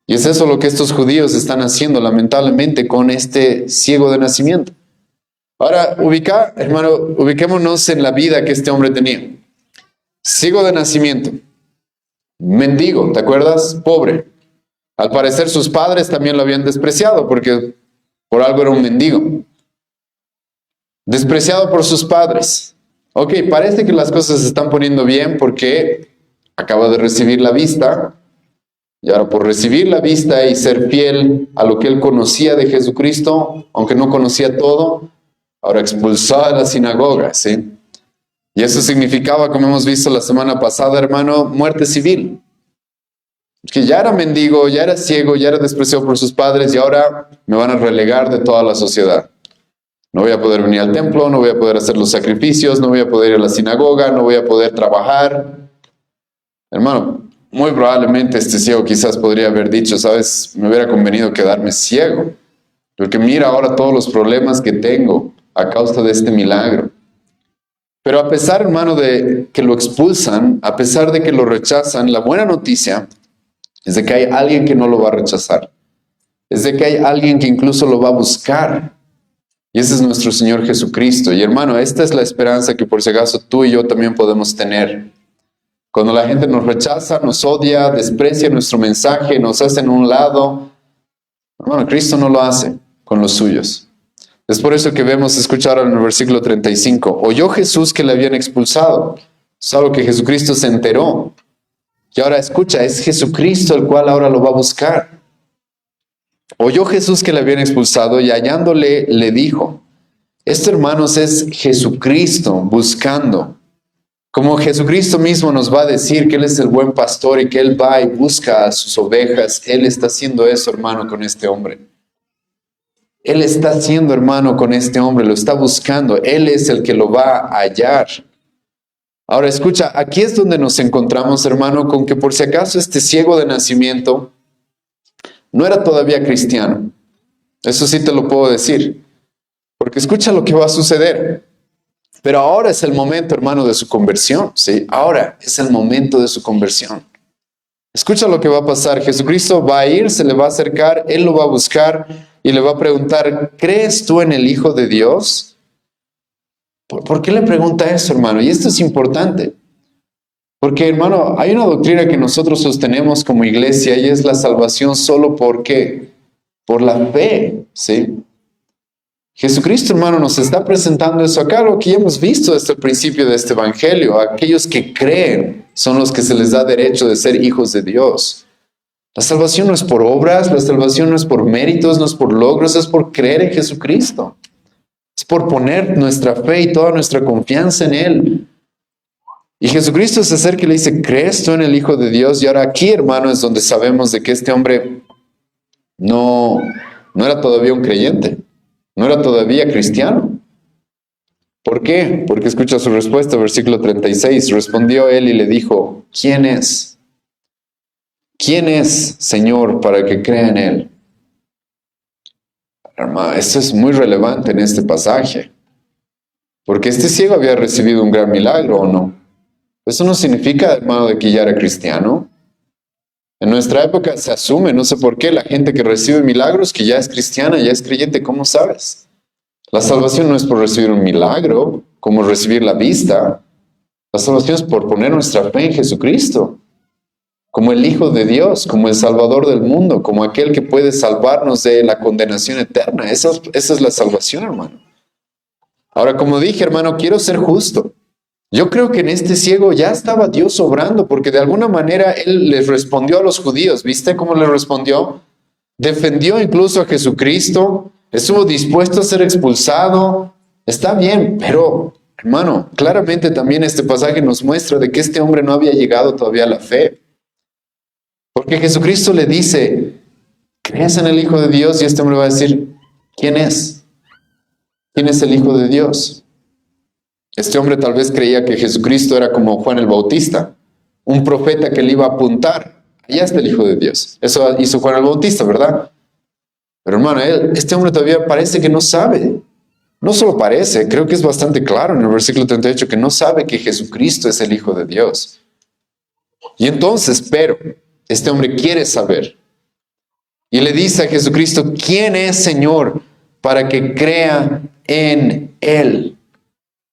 Y es eso lo que estos judíos están haciendo, lamentablemente, con este ciego de nacimiento. Ahora, hermano, ubiquémonos en la vida que este hombre tenía. Ciego de nacimiento, mendigo, ¿te acuerdas? Pobre. Al parecer sus padres también lo habían despreciado, porque por algo era un mendigo. Despreciado por sus padres. Ok, parece que las cosas se están poniendo bien porque acaba de recibir la vista. Y ahora por recibir la vista y ser fiel a lo que él conocía de Jesucristo, aunque no conocía todo, ahora expulsado de la sinagoga, ¿sí? Y eso significaba, como hemos visto la semana pasada, hermano, muerte civil. Que ya era mendigo, ya era ciego, ya era despreciado por sus padres y ahora me van a relegar de toda la sociedad. No voy a poder venir al templo, no voy a poder hacer los sacrificios, no voy a poder ir a la sinagoga, no voy a poder trabajar. Hermano, muy probablemente este ciego quizás podría haber dicho, ¿sabes? Me hubiera convenido quedarme ciego. Porque mira ahora todos los problemas que tengo a causa de este milagro. Pero a pesar, hermano, de que lo expulsan, a pesar de que lo rechazan, la buena noticia es de que hay alguien que no lo va a rechazar. Es de que hay alguien que incluso lo va a buscar. Y ese es nuestro Señor Jesucristo. Y hermano, esta es la esperanza que por si acaso tú y yo también podemos tener. Cuando la gente nos rechaza, nos odia, desprecia nuestro mensaje, nos hace en un lado, hermano, Cristo no lo hace con los suyos. Es por eso que vemos, escuchar en el versículo 35, oyó Jesús que le habían expulsado. Es algo que Jesucristo se enteró. Y ahora escucha, es Jesucristo el cual ahora lo va a buscar. Oyó Jesús que le habían expulsado y hallándole le dijo, esto, hermanos, es Jesucristo buscando. Como Jesucristo mismo nos va a decir que Él es el buen pastor y que Él va y busca a sus ovejas, Él está haciendo eso, hermano, con este hombre. Él está haciendo, hermano, con este hombre, lo está buscando. Él es el que lo va a hallar. Ahora escucha, aquí es donde nos encontramos, hermano, con que por si acaso este ciego de nacimiento no era todavía cristiano. Eso sí te lo puedo decir. Porque escucha lo que va a suceder. Pero ahora es el momento, hermano, de su conversión. ¿Sí? Ahora es el momento de su conversión. Escucha lo que va a pasar. Jesucristo va a ir, se le va a acercar, Él lo va a buscar y le va a preguntar, ¿crees tú en el Hijo de Dios? ¿Por qué le pregunta eso, hermano? Y esto es importante. Porque, hermano, hay una doctrina que nosotros sostenemos como iglesia y es la salvación solo ¿por qué? Por la fe, ¿sí? Jesucristo, hermano, nos está presentando eso acá, lo que ya hemos visto desde el principio de este evangelio. Aquellos que creen son los que se les da derecho de ser hijos de Dios. La salvación no es por obras, la salvación no es por méritos, no es por logros, es por creer en Jesucristo. Es por poner nuestra fe y toda nuestra confianza en Él. Y Jesucristo se acerca y le dice, ¿crees tú en el Hijo de Dios? Y ahora aquí, hermano, es donde sabemos de que este hombre no era todavía un creyente, no era todavía cristiano. ¿Por qué? Porque escucha su respuesta, versículo 36. Respondió él y le dijo, ¿quién es? ¿Quién es, Señor, para que crea en Él? Hermano, esto es muy relevante en este pasaje. Porque este ciego había recibido un gran milagro, ¿o no? Eso no significa, hermano, de que ya era cristiano. En nuestra época se asume, no sé por qué, la gente que recibe milagros, que ya es cristiana, ya es creyente, ¿cómo sabes? La salvación no es por recibir un milagro, como recibir la vista. La salvación es por poner nuestra fe en Jesucristo, como el Hijo de Dios, como el Salvador del mundo, como aquel que puede salvarnos de la condenación eterna. Esa es la salvación, hermano. Ahora, como dije, hermano, quiero ser justo. Yo creo que en este ciego ya estaba Dios obrando, porque de alguna manera Él les respondió a los judíos. ¿Viste cómo les respondió? Defendió incluso a Jesucristo, estuvo dispuesto a ser expulsado. Está bien, pero, hermano, claramente también este pasaje nos muestra de que este hombre no había llegado todavía a la fe. Porque Jesucristo le dice, ¿crees en el Hijo de Dios? Y este hombre va a decir, ¿quién es? ¿Quién es el Hijo de Dios? Este hombre tal vez creía que Jesucristo era como Juan el Bautista, un profeta que le iba a apuntar. Allá está el Hijo de Dios. Eso hizo Juan el Bautista, ¿verdad? Pero hermano, este hombre todavía parece que no sabe. No solo parece, creo que es bastante claro en el versículo 38 que no sabe que Jesucristo es el Hijo de Dios. Y entonces, pero, este hombre quiere saber. Y le dice a Jesucristo, ¿quién es, Señor, para que crea en Él?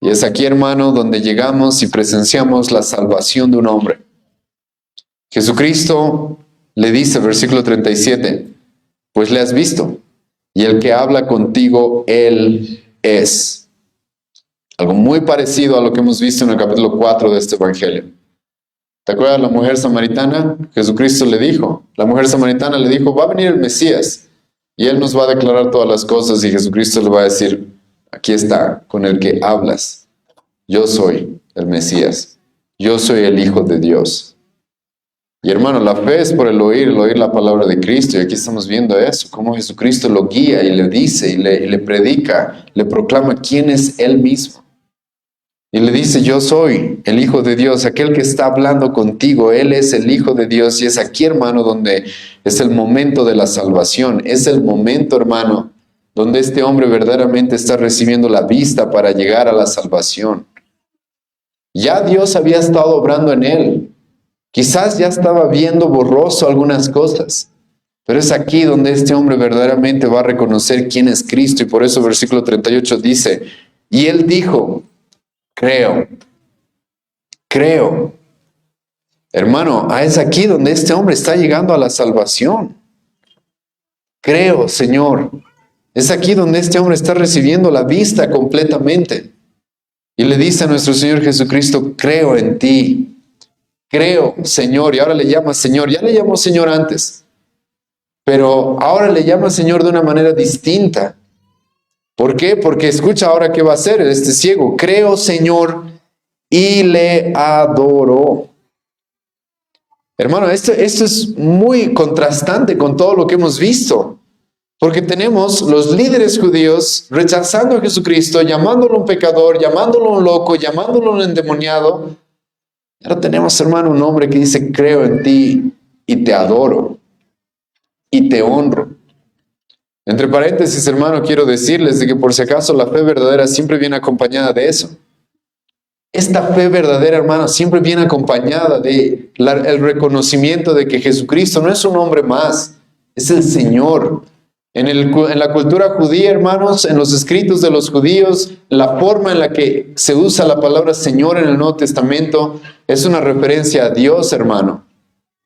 Y es aquí, hermano, donde llegamos y presenciamos la salvación de un hombre. Jesucristo le dice, versículo 37, pues le has visto, y el que habla contigo, Él es. Algo muy parecido a lo que hemos visto en el capítulo 4 de este evangelio. ¿Te acuerdas de la mujer samaritana? Jesucristo le dijo, la mujer samaritana le dijo, va a venir el Mesías, y Él nos va a declarar todas las cosas, y Jesucristo le va a decir, aquí está, con el que hablas. Yo soy el Mesías. Yo soy el Hijo de Dios. Y hermano, la fe es por el oír la palabra de Cristo. Y aquí estamos viendo eso, cómo Jesucristo lo guía y le dice y le predica, le proclama quién es Él mismo. Y le dice, yo soy el Hijo de Dios, aquel que está hablando contigo. Él es el Hijo de Dios. Y es aquí, hermano, donde es el momento de la salvación. Es el momento, hermano, donde este hombre verdaderamente está recibiendo la vista para llegar a la salvación. Ya Dios había estado obrando en él. Quizás ya estaba viendo borroso algunas cosas. Pero es aquí donde este hombre verdaderamente va a reconocer quién es Cristo. Y por eso versículo 38 dice, y él dijo, creo. Hermano, es aquí donde este hombre está llegando a la salvación. Creo, Señor. Es aquí donde este hombre está recibiendo la vista completamente. Y le dice a nuestro Señor Jesucristo, creo en ti. Creo, Señor. Y ahora le llama Señor. Ya le llamó Señor antes. Pero ahora le llama Señor de una manera distinta. ¿Por qué? Porque escucha ahora qué va a hacer este ciego. Creo, Señor, y le adoró. Hermano, esto es muy contrastante con todo lo que hemos visto. Porque tenemos los líderes judíos rechazando a Jesucristo, llamándolo un pecador, llamándolo un loco, llamándolo un endemoniado. Ahora tenemos, hermano, un hombre que dice, creo en ti y te adoro y te honro. Entre paréntesis, hermano, quiero decirles de que por si acaso la fe verdadera siempre viene acompañada de eso. Esta fe verdadera, hermano, siempre viene acompañada de el reconocimiento de que Jesucristo no es un hombre más, es el Señor. En la cultura judía, hermanos, en los escritos de los judíos, la forma en la que se usa la palabra Señor en el Nuevo Testamento es una referencia a Dios, hermano.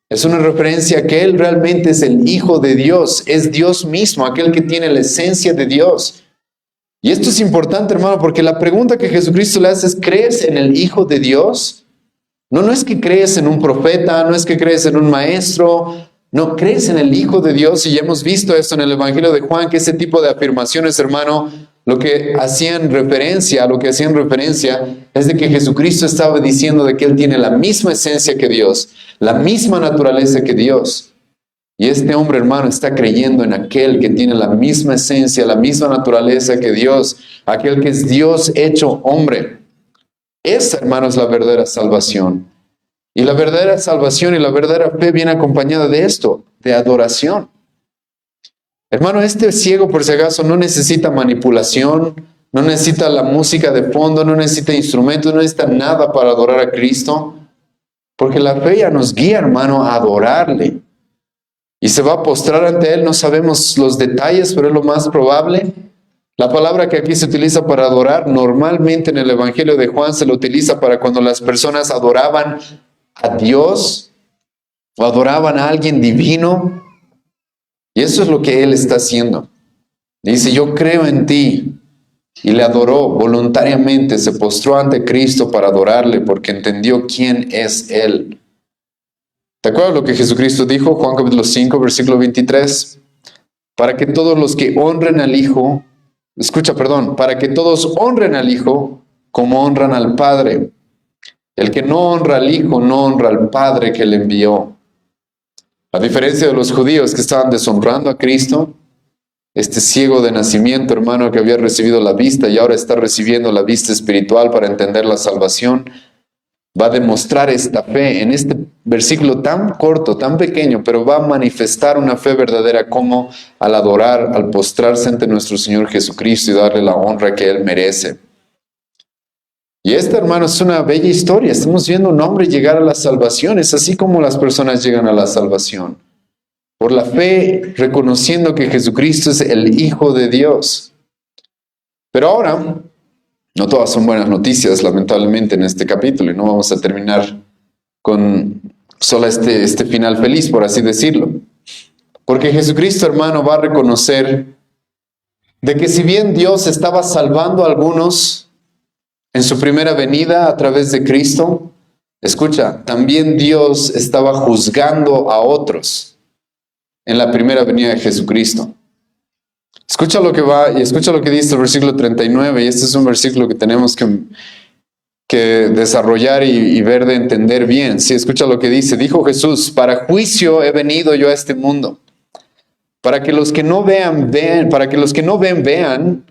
Es una referencia a que Él realmente es el Hijo de Dios, es Dios mismo, aquel que tiene la esencia de Dios. Y esto es importante, hermano, porque la pregunta que Jesucristo le hace es, ¿crees en el Hijo de Dios? No es que crees en un profeta, no es que crees en un maestro, no, crees en el Hijo de Dios. Y ya hemos visto esto en el Evangelio de Juan, que ese tipo de afirmaciones, hermano, lo que hacían referencia es de que Jesucristo estaba diciendo de que Él tiene la misma esencia que Dios, la misma naturaleza que Dios. Y este hombre, hermano, está creyendo en aquel que tiene la misma esencia, la misma naturaleza que Dios, aquel que es Dios hecho hombre. Esa, hermano, es la verdadera salvación. Y la verdadera salvación y la verdadera fe viene acompañada de esto, de adoración. Hermano, este ciego, por si acaso, no necesita manipulación, no necesita la música de fondo, no necesita instrumentos, no necesita nada para adorar a Cristo, porque la fe ya nos guía, hermano, a adorarle. Y se va a postrar ante Él, no sabemos los detalles, pero es lo más probable. La palabra que aquí se utiliza para adorar, normalmente en el Evangelio de Juan se lo utiliza para cuando las personas adoraban a Dios o adoraban a alguien divino. Y eso es lo que Él está haciendo. Dice, yo creo en ti. Y le adoró voluntariamente, se postró ante Cristo para adorarle porque entendió quién es Él. ¿Te acuerdas lo que Jesucristo dijo? Juan capítulo 5, versículo 23. Para que todos los que honren al Hijo, para que todos honren al Hijo como honran al Padre. El que no honra al Hijo, no honra al Padre que le envió. A diferencia de los judíos que estaban deshonrando a Cristo, este ciego de nacimiento, hermano, que había recibido la vista y ahora está recibiendo la vista espiritual para entender la salvación, va a demostrar esta fe en este versículo tan corto, tan pequeño, pero va a manifestar una fe verdadera como al adorar, al postrarse ante nuestro Señor Jesucristo y darle la honra que Él merece. Y esta, hermano, es una bella historia. Estamos viendo un hombre llegar a la salvación. Es así como las personas llegan a la salvación. Por la fe, reconociendo que Jesucristo es el Hijo de Dios. Pero ahora, no todas son buenas noticias, lamentablemente, en este capítulo. Y no vamos a terminar con solo este final feliz, por así decirlo. Porque Jesucristo, hermano, va a reconocer de que si bien Dios estaba salvando a algunos en su primera venida a través de Cristo, escucha, también Dios estaba juzgando a otros en la primera venida de Jesucristo. Escucha lo que va y escucha lo que dice el versículo 39, y este es un versículo que tenemos que desarrollar y ver de entender bien. Sí, escucha lo que dice. Dijo Jesús, para juicio he venido yo a este mundo, para que los que no vean, vean, para que los que no ven, vean,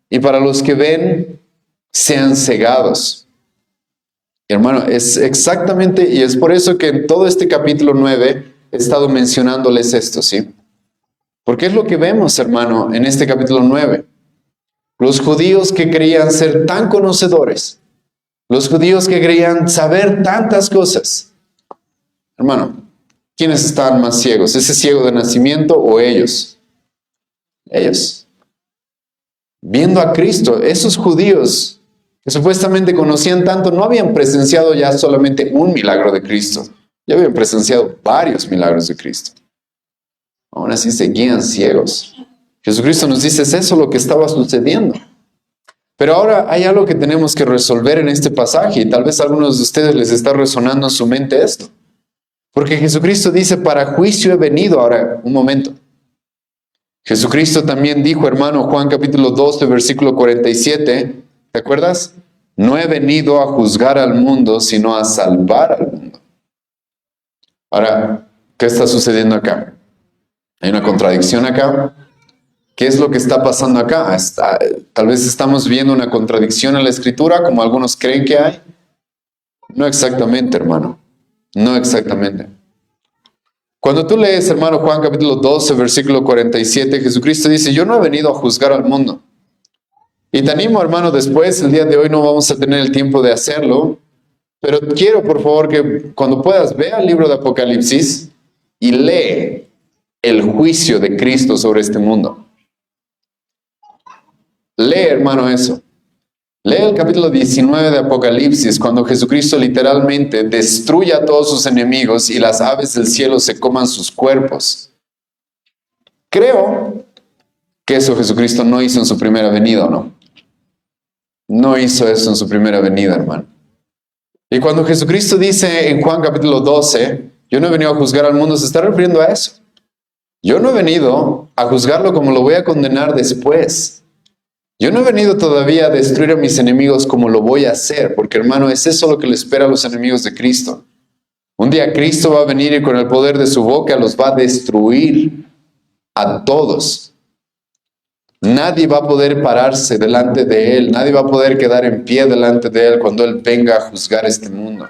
y para los que ven, sean cegados. Hermano, es exactamente, y es por eso que en todo este capítulo 9 he estado mencionándoles esto, ¿sí? Porque es lo que vemos, hermano, en este capítulo 9. Los judíos que creían ser tan conocedores, Los judíos que creían saber tantas cosas. Hermano, ¿quiénes estaban más ciegos? ¿Ese ciego de nacimiento o ellos? Ellos. Viendo a Cristo, esos judíos que supuestamente conocían tanto, no habían presenciado ya solamente un milagro de Cristo, ya habían presenciado varios milagros de Cristo. Aún así seguían ciegos. Jesucristo nos dice, es eso lo que estaba sucediendo. Pero ahora hay algo que tenemos que resolver en este pasaje, y tal vez a algunos de ustedes les está resonando en su mente esto. Porque Jesucristo dice, para juicio he venido. Ahora, un momento. Jesucristo también dijo, hermano, Juan capítulo 12, versículo 47, ¿te acuerdas? No he venido a juzgar al mundo, sino a salvar al mundo. Ahora, ¿qué está sucediendo acá? ¿Hay una contradicción acá? ¿Qué es lo que está pasando acá? Tal vez estamos viendo una contradicción en la Escritura, como algunos creen que hay. No exactamente, hermano. No exactamente. Cuando tú lees, hermano, Juan capítulo 12, versículo 47, Jesucristo dice, yo no he venido a juzgar al mundo. Y te animo, hermano, después, el día de hoy no vamos a tener el tiempo de hacerlo, pero quiero, por favor, que cuando puedas, vea el libro de Apocalipsis y lee el juicio de Cristo sobre este mundo. Lee, hermano, eso. Lee el capítulo 19 de Apocalipsis, cuando Jesucristo literalmente destruye a todos sus enemigos y las aves del cielo se coman sus cuerpos. Creo que eso Jesucristo no hizo en su primera venida, ¿o no? No hizo eso en su primera venida, hermano. Y cuando Jesucristo dice en Juan capítulo 12, yo no he venido a juzgar al mundo, se está refiriendo a eso. Yo no he venido a juzgarlo como lo voy a condenar después. Yo no he venido todavía a destruir a mis enemigos como lo voy a hacer, porque hermano, es eso lo que le espera a los enemigos de Cristo. Un día Cristo va a venir y con el poder de su boca los va a destruir a todos. Nadie va a poder pararse delante de Él, nadie va a poder quedar en pie delante de Él cuando Él venga a juzgar este mundo.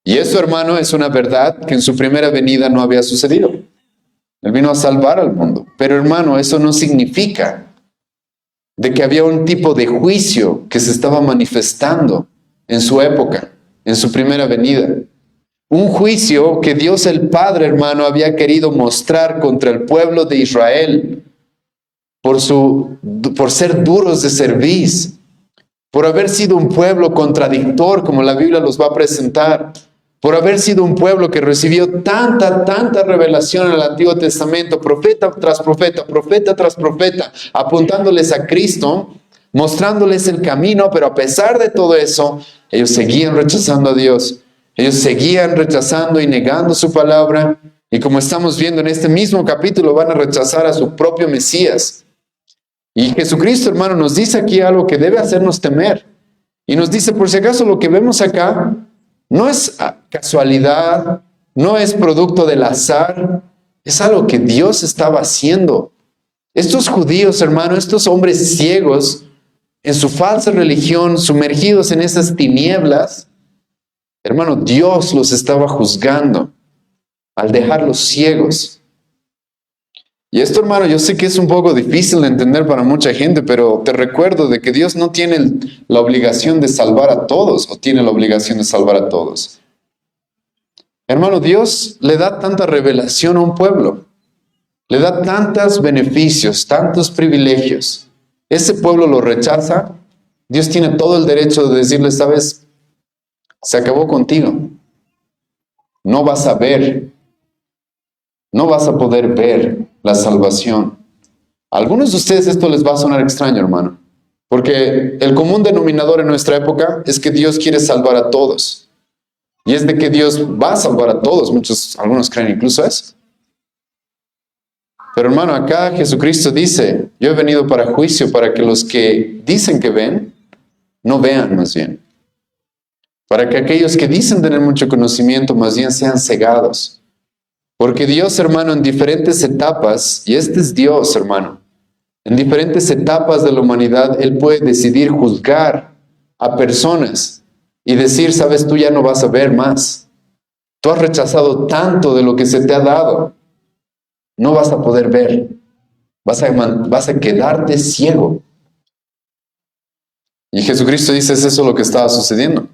Y eso, hermano, es una verdad que en su primera venida no había sucedido. Él vino a salvar al mundo. Pero hermano, eso no significa de que había un tipo de juicio que se estaba manifestando en su época, en su primera venida. Un juicio que Dios el Padre, hermano, había querido mostrar contra el pueblo de Israel por ser duros de cerviz, por haber sido un pueblo contradictor, como la Biblia los va a presentar, por haber sido un pueblo que recibió tanta revelación en el Antiguo Testamento, profeta tras profeta, profeta tras profeta, apuntándoles a Cristo, mostrándoles el camino, pero a pesar de todo eso, ellos seguían rechazando a Dios, ellos seguían rechazando y negando su palabra, y como estamos viendo en este mismo capítulo, van a rechazar a su propio Mesías. Y Jesucristo, hermano, nos dice aquí algo que debe hacernos temer, y nos dice, por si acaso lo que vemos acá, no es casualidad, no es producto del azar, es algo que Dios estaba haciendo. Estos judíos, hermano, estos hombres ciegos, en su falsa religión, sumergidos en esas tinieblas, hermano, Dios los estaba juzgando al dejarlos ciegos. Y esto, hermano, yo sé que es un poco difícil de entender para mucha gente, pero te recuerdo de que Dios no tiene la obligación de salvar a todos, o tiene la obligación de salvar a todos. Hermano, Dios le da tanta revelación a un pueblo, le da tantos beneficios, tantos privilegios. Ese pueblo lo rechaza, Dios tiene todo el derecho de decirle, ¿sabes? Se acabó contigo. No vas a ver, no vas a poder ver la salvación. A algunos de ustedes esto les va a sonar extraño, hermano, porque el común denominador en nuestra época es que Dios quiere salvar a todos. Y es de que Dios va a salvar a todos. Algunos creen incluso eso. Pero hermano, acá Jesucristo dice, yo he venido para juicio, para que los que dicen que ven, no vean más bien. Para que aquellos que dicen tener mucho conocimiento, más bien sean cegados. Porque Dios, hermano, en diferentes etapas, y este es Dios, hermano, en diferentes etapas de la humanidad, Él puede decidir juzgar a personas y decir, sabes, tú ya no vas a ver más. Tú has rechazado tanto de lo que se te ha dado. No vas a poder ver. Vas a quedarte ciego. Y Jesucristo dice, es eso lo que estaba sucediendo.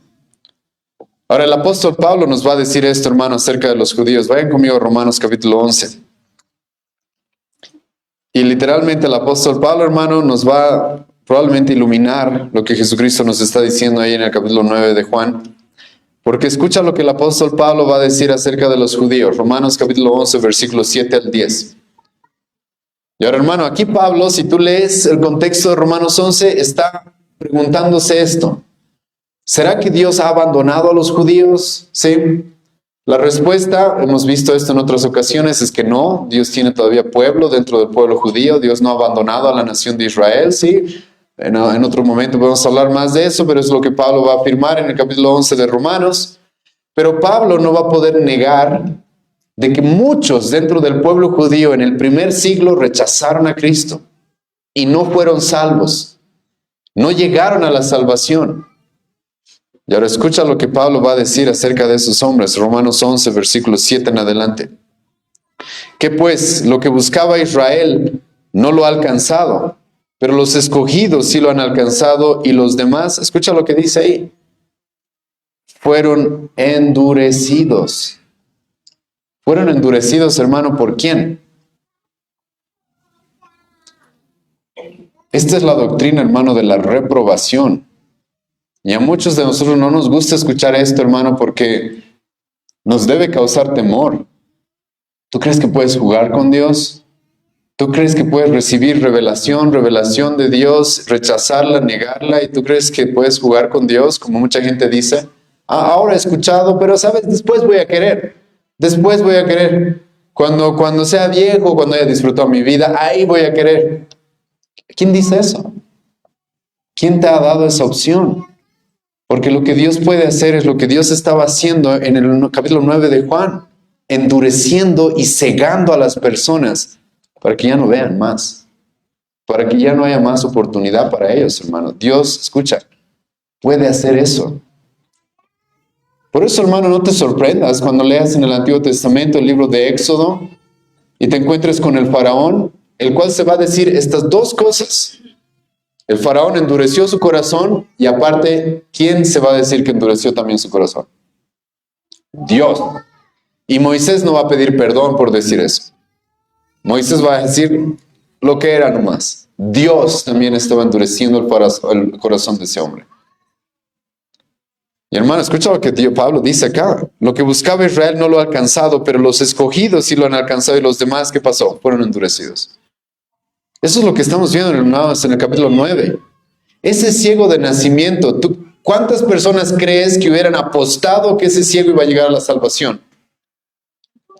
Ahora el apóstol Pablo nos va a decir esto, hermano, acerca de los judíos. Vayan conmigo a Romanos capítulo 11. Y literalmente el apóstol Pablo, hermano, nos va probablemente a iluminar lo que Jesucristo nos está diciendo ahí en el capítulo 9 de Juan. Porque escucha lo que el apóstol Pablo va a decir acerca de los judíos. Romanos capítulo 11, versículos 7 al 10. Y ahora, hermano, aquí Pablo, si tú lees el contexto de Romanos 11, está preguntándose esto. ¿Será que Dios ha abandonado a los judíos? Sí. La respuesta, hemos visto esto en otras ocasiones, es que no. Dios tiene todavía pueblo dentro del pueblo judío. Dios no ha abandonado a la nación de Israel, sí. En otro momento podemos hablar más de eso, pero es lo que Pablo va a afirmar en el capítulo 11 de Romanos. Pero Pablo no va a poder negar de que muchos dentro del pueblo judío en el primer siglo rechazaron a Cristo y no fueron salvos. No llegaron a la salvación. Y ahora escucha lo que Pablo va a decir acerca de esos hombres. Romanos 11, versículos 7 en adelante. Que pues lo que buscaba Israel no lo ha alcanzado, pero los escogidos sí lo han alcanzado y los demás, escucha lo que dice ahí, fueron endurecidos. Fueron endurecidos, hermano, ¿por quién? Esta es la doctrina, hermano, de la reprobación. Y a muchos de nosotros no nos gusta escuchar esto, hermano, porque nos debe causar temor. ¿Tú crees que puedes jugar con Dios? ¿Tú crees que puedes recibir revelación de Dios, rechazarla, negarla? ¿Y tú crees que puedes jugar con Dios, como mucha gente dice? Ahora he escuchado, pero sabes, después voy a querer. Después voy a querer. Cuando sea viejo, cuando haya disfrutado mi vida, ahí voy a querer. ¿Quién dice eso? ¿Quién te ha dado esa opción? Porque lo que Dios puede hacer es lo que Dios estaba haciendo en el capítulo 9 de Juan, endureciendo y cegando a las personas para que ya no vean más, para que ya no haya más oportunidad para ellos, hermano. Dios, escucha, puede hacer eso. Por eso, hermano, no te sorprendas cuando leas en el Antiguo Testamento el libro de Éxodo y te encuentres con el faraón, el cual se va a decir estas dos cosas. El faraón endureció su corazón y aparte, ¿quién se va a decir que endureció también su corazón? Dios. Y Moisés no va a pedir perdón por decir eso. Moisés va a decir lo que era nomás. Dios también estaba endureciendo el corazón de ese hombre. Y hermano, escucha lo que Pablo dice acá. Lo que buscaba Israel no lo ha alcanzado, pero los escogidos sí lo han alcanzado y los demás, ¿qué pasó? Fueron endurecidos. Eso es lo que estamos viendo, hermanos, en el capítulo 9. Ese ciego de nacimiento, ¿cuántas personas crees que hubieran apostado que ese ciego iba a llegar a la salvación?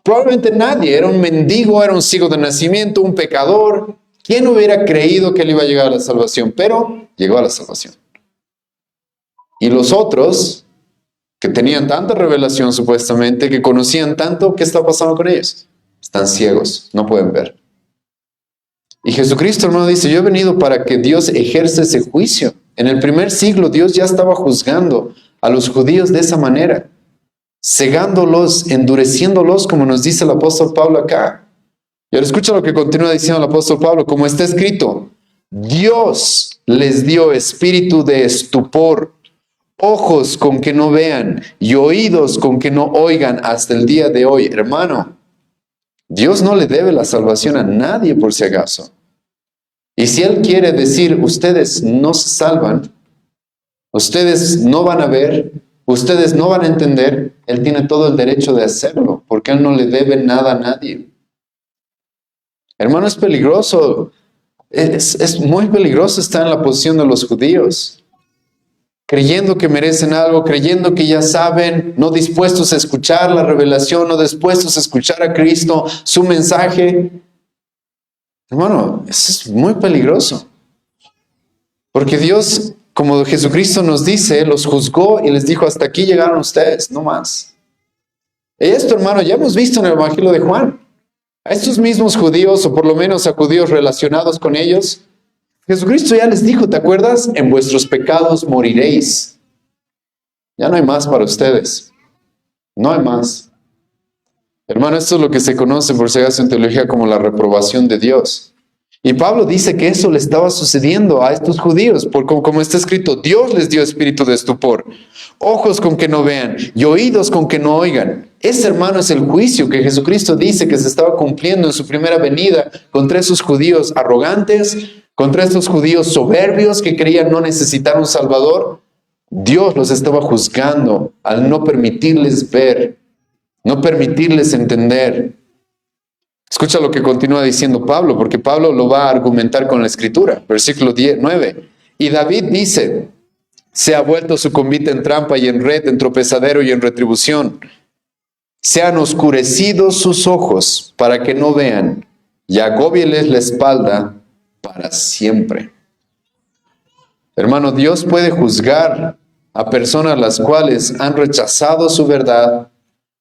Probablemente nadie. Era un mendigo, era un ciego de nacimiento, un pecador. ¿Quién hubiera creído que él iba a llegar a la salvación? Pero llegó a la salvación. Y los otros, que tenían tanta revelación supuestamente, que conocían tanto, ¿qué está pasando con ellos? Están ciegos, no pueden ver. Y Jesucristo, hermano, dice, yo he venido para que Dios ejerza ese juicio. En el primer siglo Dios ya estaba juzgando a los judíos de esa manera, cegándolos, endureciéndolos, como nos dice el apóstol Pablo acá. Y ahora escucha lo que continúa diciendo el apóstol Pablo, como está escrito, Dios les dio espíritu de estupor, ojos con que no vean y oídos con que no oigan hasta el día de hoy. Hermano, Dios no le debe la salvación a nadie por si acaso. Y si Él quiere decir, ustedes no se salvan, ustedes no van a ver, ustedes no van a entender, Él tiene todo el derecho de hacerlo, porque Él no le debe nada a nadie. Hermano, es peligroso, es muy peligroso estar en la posición de los judíos, creyendo que merecen algo, creyendo que ya saben, no dispuestos a escuchar la revelación, no dispuestos a escuchar a Cristo, su mensaje. Hermano, eso es muy peligroso. Porque Dios, como Jesucristo nos dice, los juzgó y les dijo, hasta aquí llegaron ustedes, no más. Esto, hermano, ya hemos visto en el Evangelio de Juan. A estos mismos judíos, o por lo menos a judíos relacionados con ellos, Jesucristo ya les dijo, ¿te acuerdas? En vuestros pecados moriréis. Ya no hay más para ustedes. No hay más. Hermano, esto es lo que se conoce por si acaso en teología como la reprobación de Dios. Y Pablo dice que eso le estaba sucediendo a estos judíos, como está escrito, Dios les dio espíritu de estupor, ojos con que no vean y oídos con que no oigan. Ese, hermano, es el juicio que Jesucristo dice que se estaba cumpliendo en su primera venida contra esos judíos arrogantes, contra estos judíos soberbios que creían no necesitar un Salvador. Dios los estaba juzgando al no permitirles ver, no permitirles entender. Escucha lo que continúa diciendo Pablo, porque Pablo lo va a argumentar con la Escritura. Versículo 9. Y David dice, se ha vuelto su convite en trampa y en red, en tropezadero y en retribución. Se han oscurecido sus ojos para que no vean, y agóbieles la espalda para siempre. Hermano, Dios puede juzgar a personas las cuales han rechazado su verdad,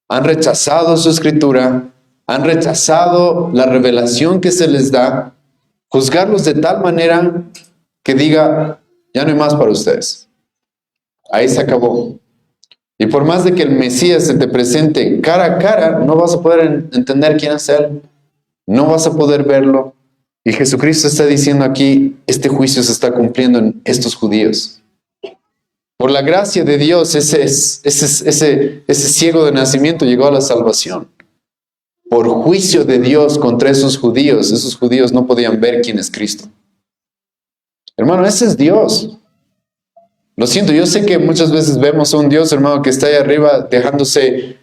han rechazado su Escritura, han rechazado la revelación que se les da, juzgarlos de tal manera que diga, ya no hay más para ustedes. Ahí se acabó. Y por más de que el Mesías se te presente cara a cara, no vas a poder entender quién es Él. No vas a poder verlo. Y Jesucristo está diciendo aquí, este juicio se está cumpliendo en estos judíos. Por la gracia de Dios, ese ciego de nacimiento llegó a la salvación. Por juicio de Dios contra esos judíos no podían ver quién es Cristo. Hermano, ese es Dios. Lo siento, yo sé que muchas veces vemos a un Dios, hermano, que está ahí arriba dejándose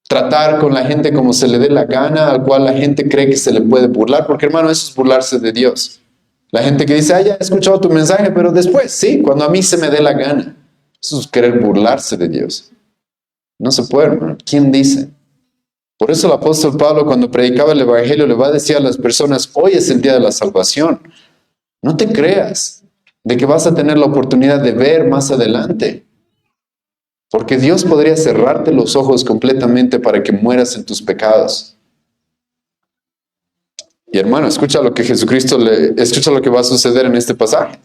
tratar con la gente como se le dé la gana, al cual la gente cree que se le puede burlar, porque, hermano, eso es burlarse de Dios. La gente que dice, ya he escuchado tu mensaje, pero después, sí, cuando a mí se me dé la gana. Eso es querer burlarse de Dios. No se puede, hermano. ¿Quién dice? Por eso el apóstol Pablo, cuando predicaba el evangelio, le va a decir a las personas, hoy es el día de la salvación. No te creas de que vas a tener la oportunidad de ver más adelante. Porque Dios podría cerrarte los ojos completamente para que mueras en tus pecados. Y hermano, escucha lo que escucha lo que va a suceder en este pasaje.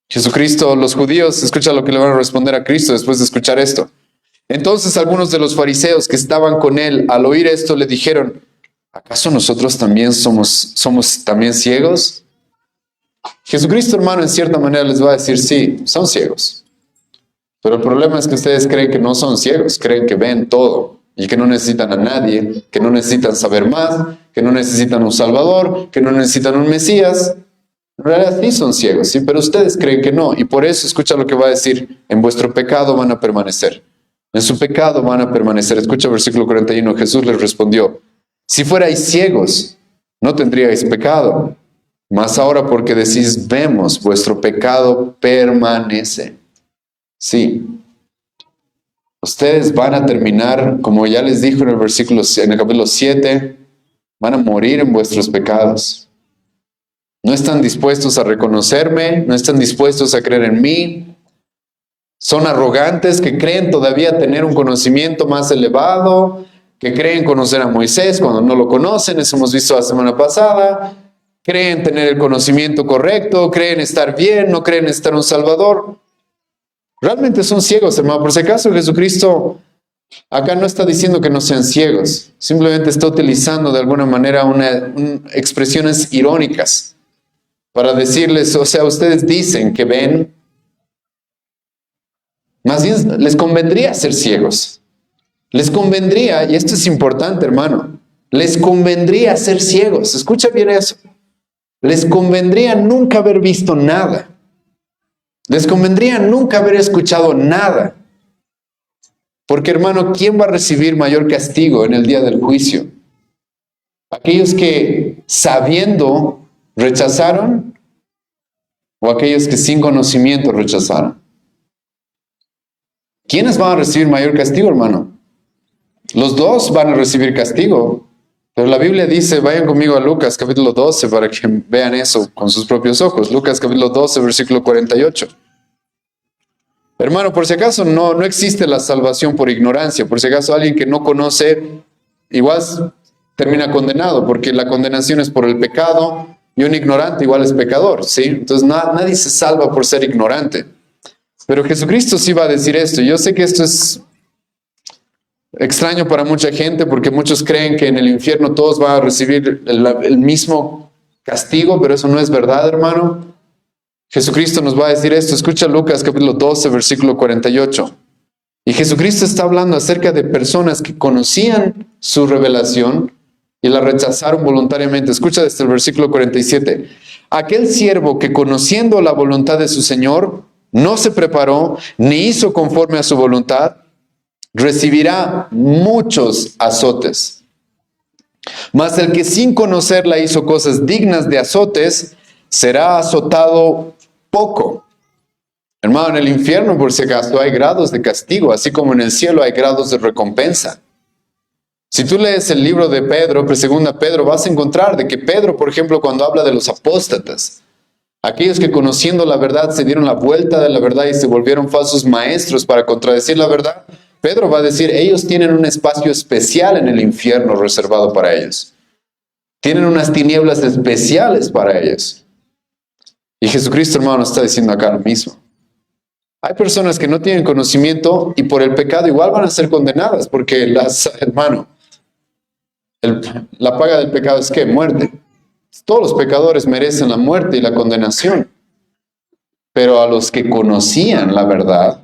Jesucristo, los judíos, escucha lo que le van a responder a Cristo después de escuchar esto. Entonces algunos de los fariseos que estaban con él, al oír esto, le dijeron, ¿acaso nosotros también somos también ciegos? Jesucristo, hermano, en cierta manera les va a decir, sí, son ciegos. Pero el problema es que ustedes creen que no son ciegos, creen que ven todo y que no necesitan a nadie, que no necesitan saber más, que no necesitan un Salvador, que no necesitan un Mesías. En realidad sí son ciegos, sí, pero ustedes creen que no. Y por eso, escucha lo que va a decir, en vuestro pecado van a permanecer. En su pecado van a permanecer. Escucha versículo 41. Jesús les respondió, si fuerais ciegos, no tendríais pecado. Mas ahora porque decís, vemos, vuestro pecado permanece. Sí. Ustedes van a terminar, como ya les dijo en el capítulo 7, van a morir en vuestros pecados. No están dispuestos a reconocerme, no están dispuestos a creer en mí. Son arrogantes que creen todavía tener un conocimiento más elevado, que creen conocer a Moisés cuando no lo conocen, eso hemos visto la semana pasada. Creen tener el conocimiento correcto, creen estar bien, no creen estar un Salvador. Realmente son ciegos, hermano. Por si acaso Jesucristo acá no está diciendo que no sean ciegos, simplemente está utilizando de alguna manera expresiones irónicas para decirles, o sea, ustedes dicen que ven, más bien les convendría ser ciegos. Les convendría, y esto es importante, hermano, les convendría ser ciegos. Escucha bien eso. Les convendría nunca haber visto nada. Les convendría nunca haber escuchado nada. Porque, hermano, ¿quién va a recibir mayor castigo en el día del juicio? ¿Aquellos que sabiendo rechazaron o aquellos que sin conocimiento rechazaron? ¿Quiénes van a recibir mayor castigo, hermano? Los dos van a recibir castigo. Pero la Biblia dice, vayan conmigo a Lucas capítulo 12 para que vean eso con sus propios ojos. Lucas capítulo 12, versículo 48. Hermano, por si acaso no existe la salvación por ignorancia. Por si acaso alguien que no conoce, igual termina condenado, porque la condenación es por el pecado y un ignorante igual es pecador, ¿sí? Entonces nadie se salva por ser ignorante. Pero Jesucristo sí va a decir esto. Yo sé que esto es extraño para mucha gente porque muchos creen que en el infierno todos van a recibir el mismo castigo, pero eso no es verdad, hermano. Jesucristo nos va a decir esto. Escucha Lucas capítulo 12, versículo 48. Y Jesucristo está hablando acerca de personas que conocían su revelación y la rechazaron voluntariamente. Escucha desde el versículo 47. Aquel siervo que conociendo la voluntad de su Señor, no se preparó ni hizo conforme a su voluntad, recibirá muchos azotes. Mas el que sin conocerla hizo cosas dignas de azotes, será azotado poco. Hermano, en el infierno, por si acaso, hay grados de castigo, así como en el cielo hay grados de recompensa. Si tú lees el libro de Pedro, segunda Pedro, vas a encontrar de que Pedro, por ejemplo, cuando habla de los apóstatas, aquellos que conociendo la verdad se dieron la vuelta de la verdad y se volvieron falsos maestros para contradecir la verdad, Pedro va a decir, ellos tienen un espacio especial en el infierno reservado para ellos. Tienen unas tinieblas especiales para ellos. Y Jesucristo, hermano, está diciendo acá lo mismo. Hay personas que no tienen conocimiento y por el pecado igual van a ser condenadas, porque hermano, la paga del pecado es ¿qué? Muerte. Todos los pecadores merecen la muerte y la condenación. Pero a los que conocían la verdad,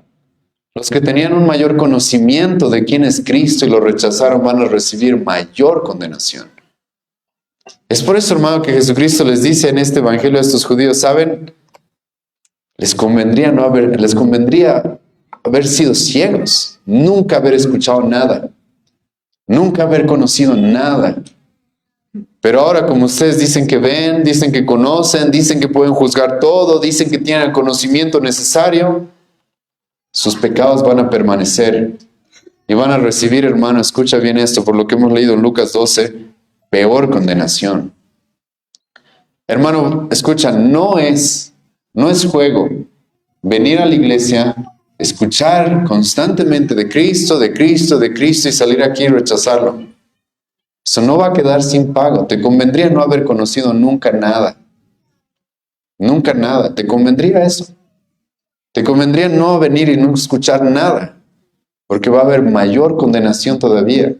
los que tenían un mayor conocimiento de quién es Cristo y lo rechazaron, van a recibir mayor condenación. Es por eso, hermano, que Jesucristo les dice en este evangelio a estos judíos, ¿saben? Les convendría haber sido ciegos, nunca haber escuchado nada, nunca haber conocido nada. Pero ahora, como ustedes dicen que ven, dicen que conocen, dicen que pueden juzgar todo, dicen que tienen el conocimiento necesario, sus pecados van a permanecer y van a recibir, hermano, escucha bien esto, por lo que hemos leído en Lucas 12, peor condenación. Hermano, escucha, no es juego venir a la iglesia, escuchar constantemente de Cristo, de Cristo, de Cristo y salir aquí y rechazarlo. Eso no va a quedar sin pago. Te convendría no haber conocido nunca nada. Nunca nada. Te convendría eso. Te convendría no venir y no escuchar nada, porque va a haber mayor condenación todavía.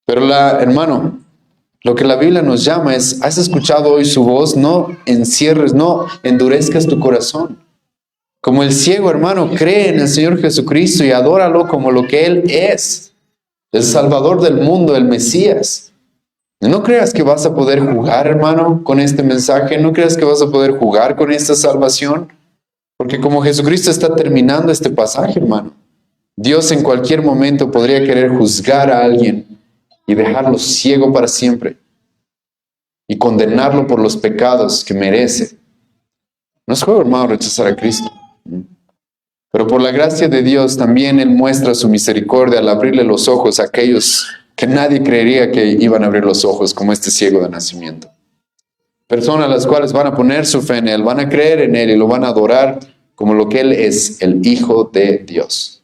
Pero hermano, lo que la Biblia nos llama es, ¿has escuchado hoy su voz? No encierres, no endurezcas tu corazón. Como el ciego, hermano, cree en el Señor Jesucristo y adóralo como lo que Él es, el Salvador del mundo, el Mesías. No creas que vas a poder jugar, hermano, con este mensaje. No creas que vas a poder jugar con esta salvación. Porque como Jesucristo está terminando este pasaje, hermano, Dios en cualquier momento podría querer juzgar a alguien y dejarlo ciego para siempre y condenarlo por los pecados que merece. No es juego, hermano, rechazar a Cristo. Pero por la gracia de Dios también Él muestra su misericordia al abrirle los ojos a aquellos que nadie creería que iban a abrir los ojos, como este ciego de nacimiento. Personas las cuales van a poner su fe en Él, van a creer en Él y lo van a adorar como lo que Él es, el Hijo de Dios.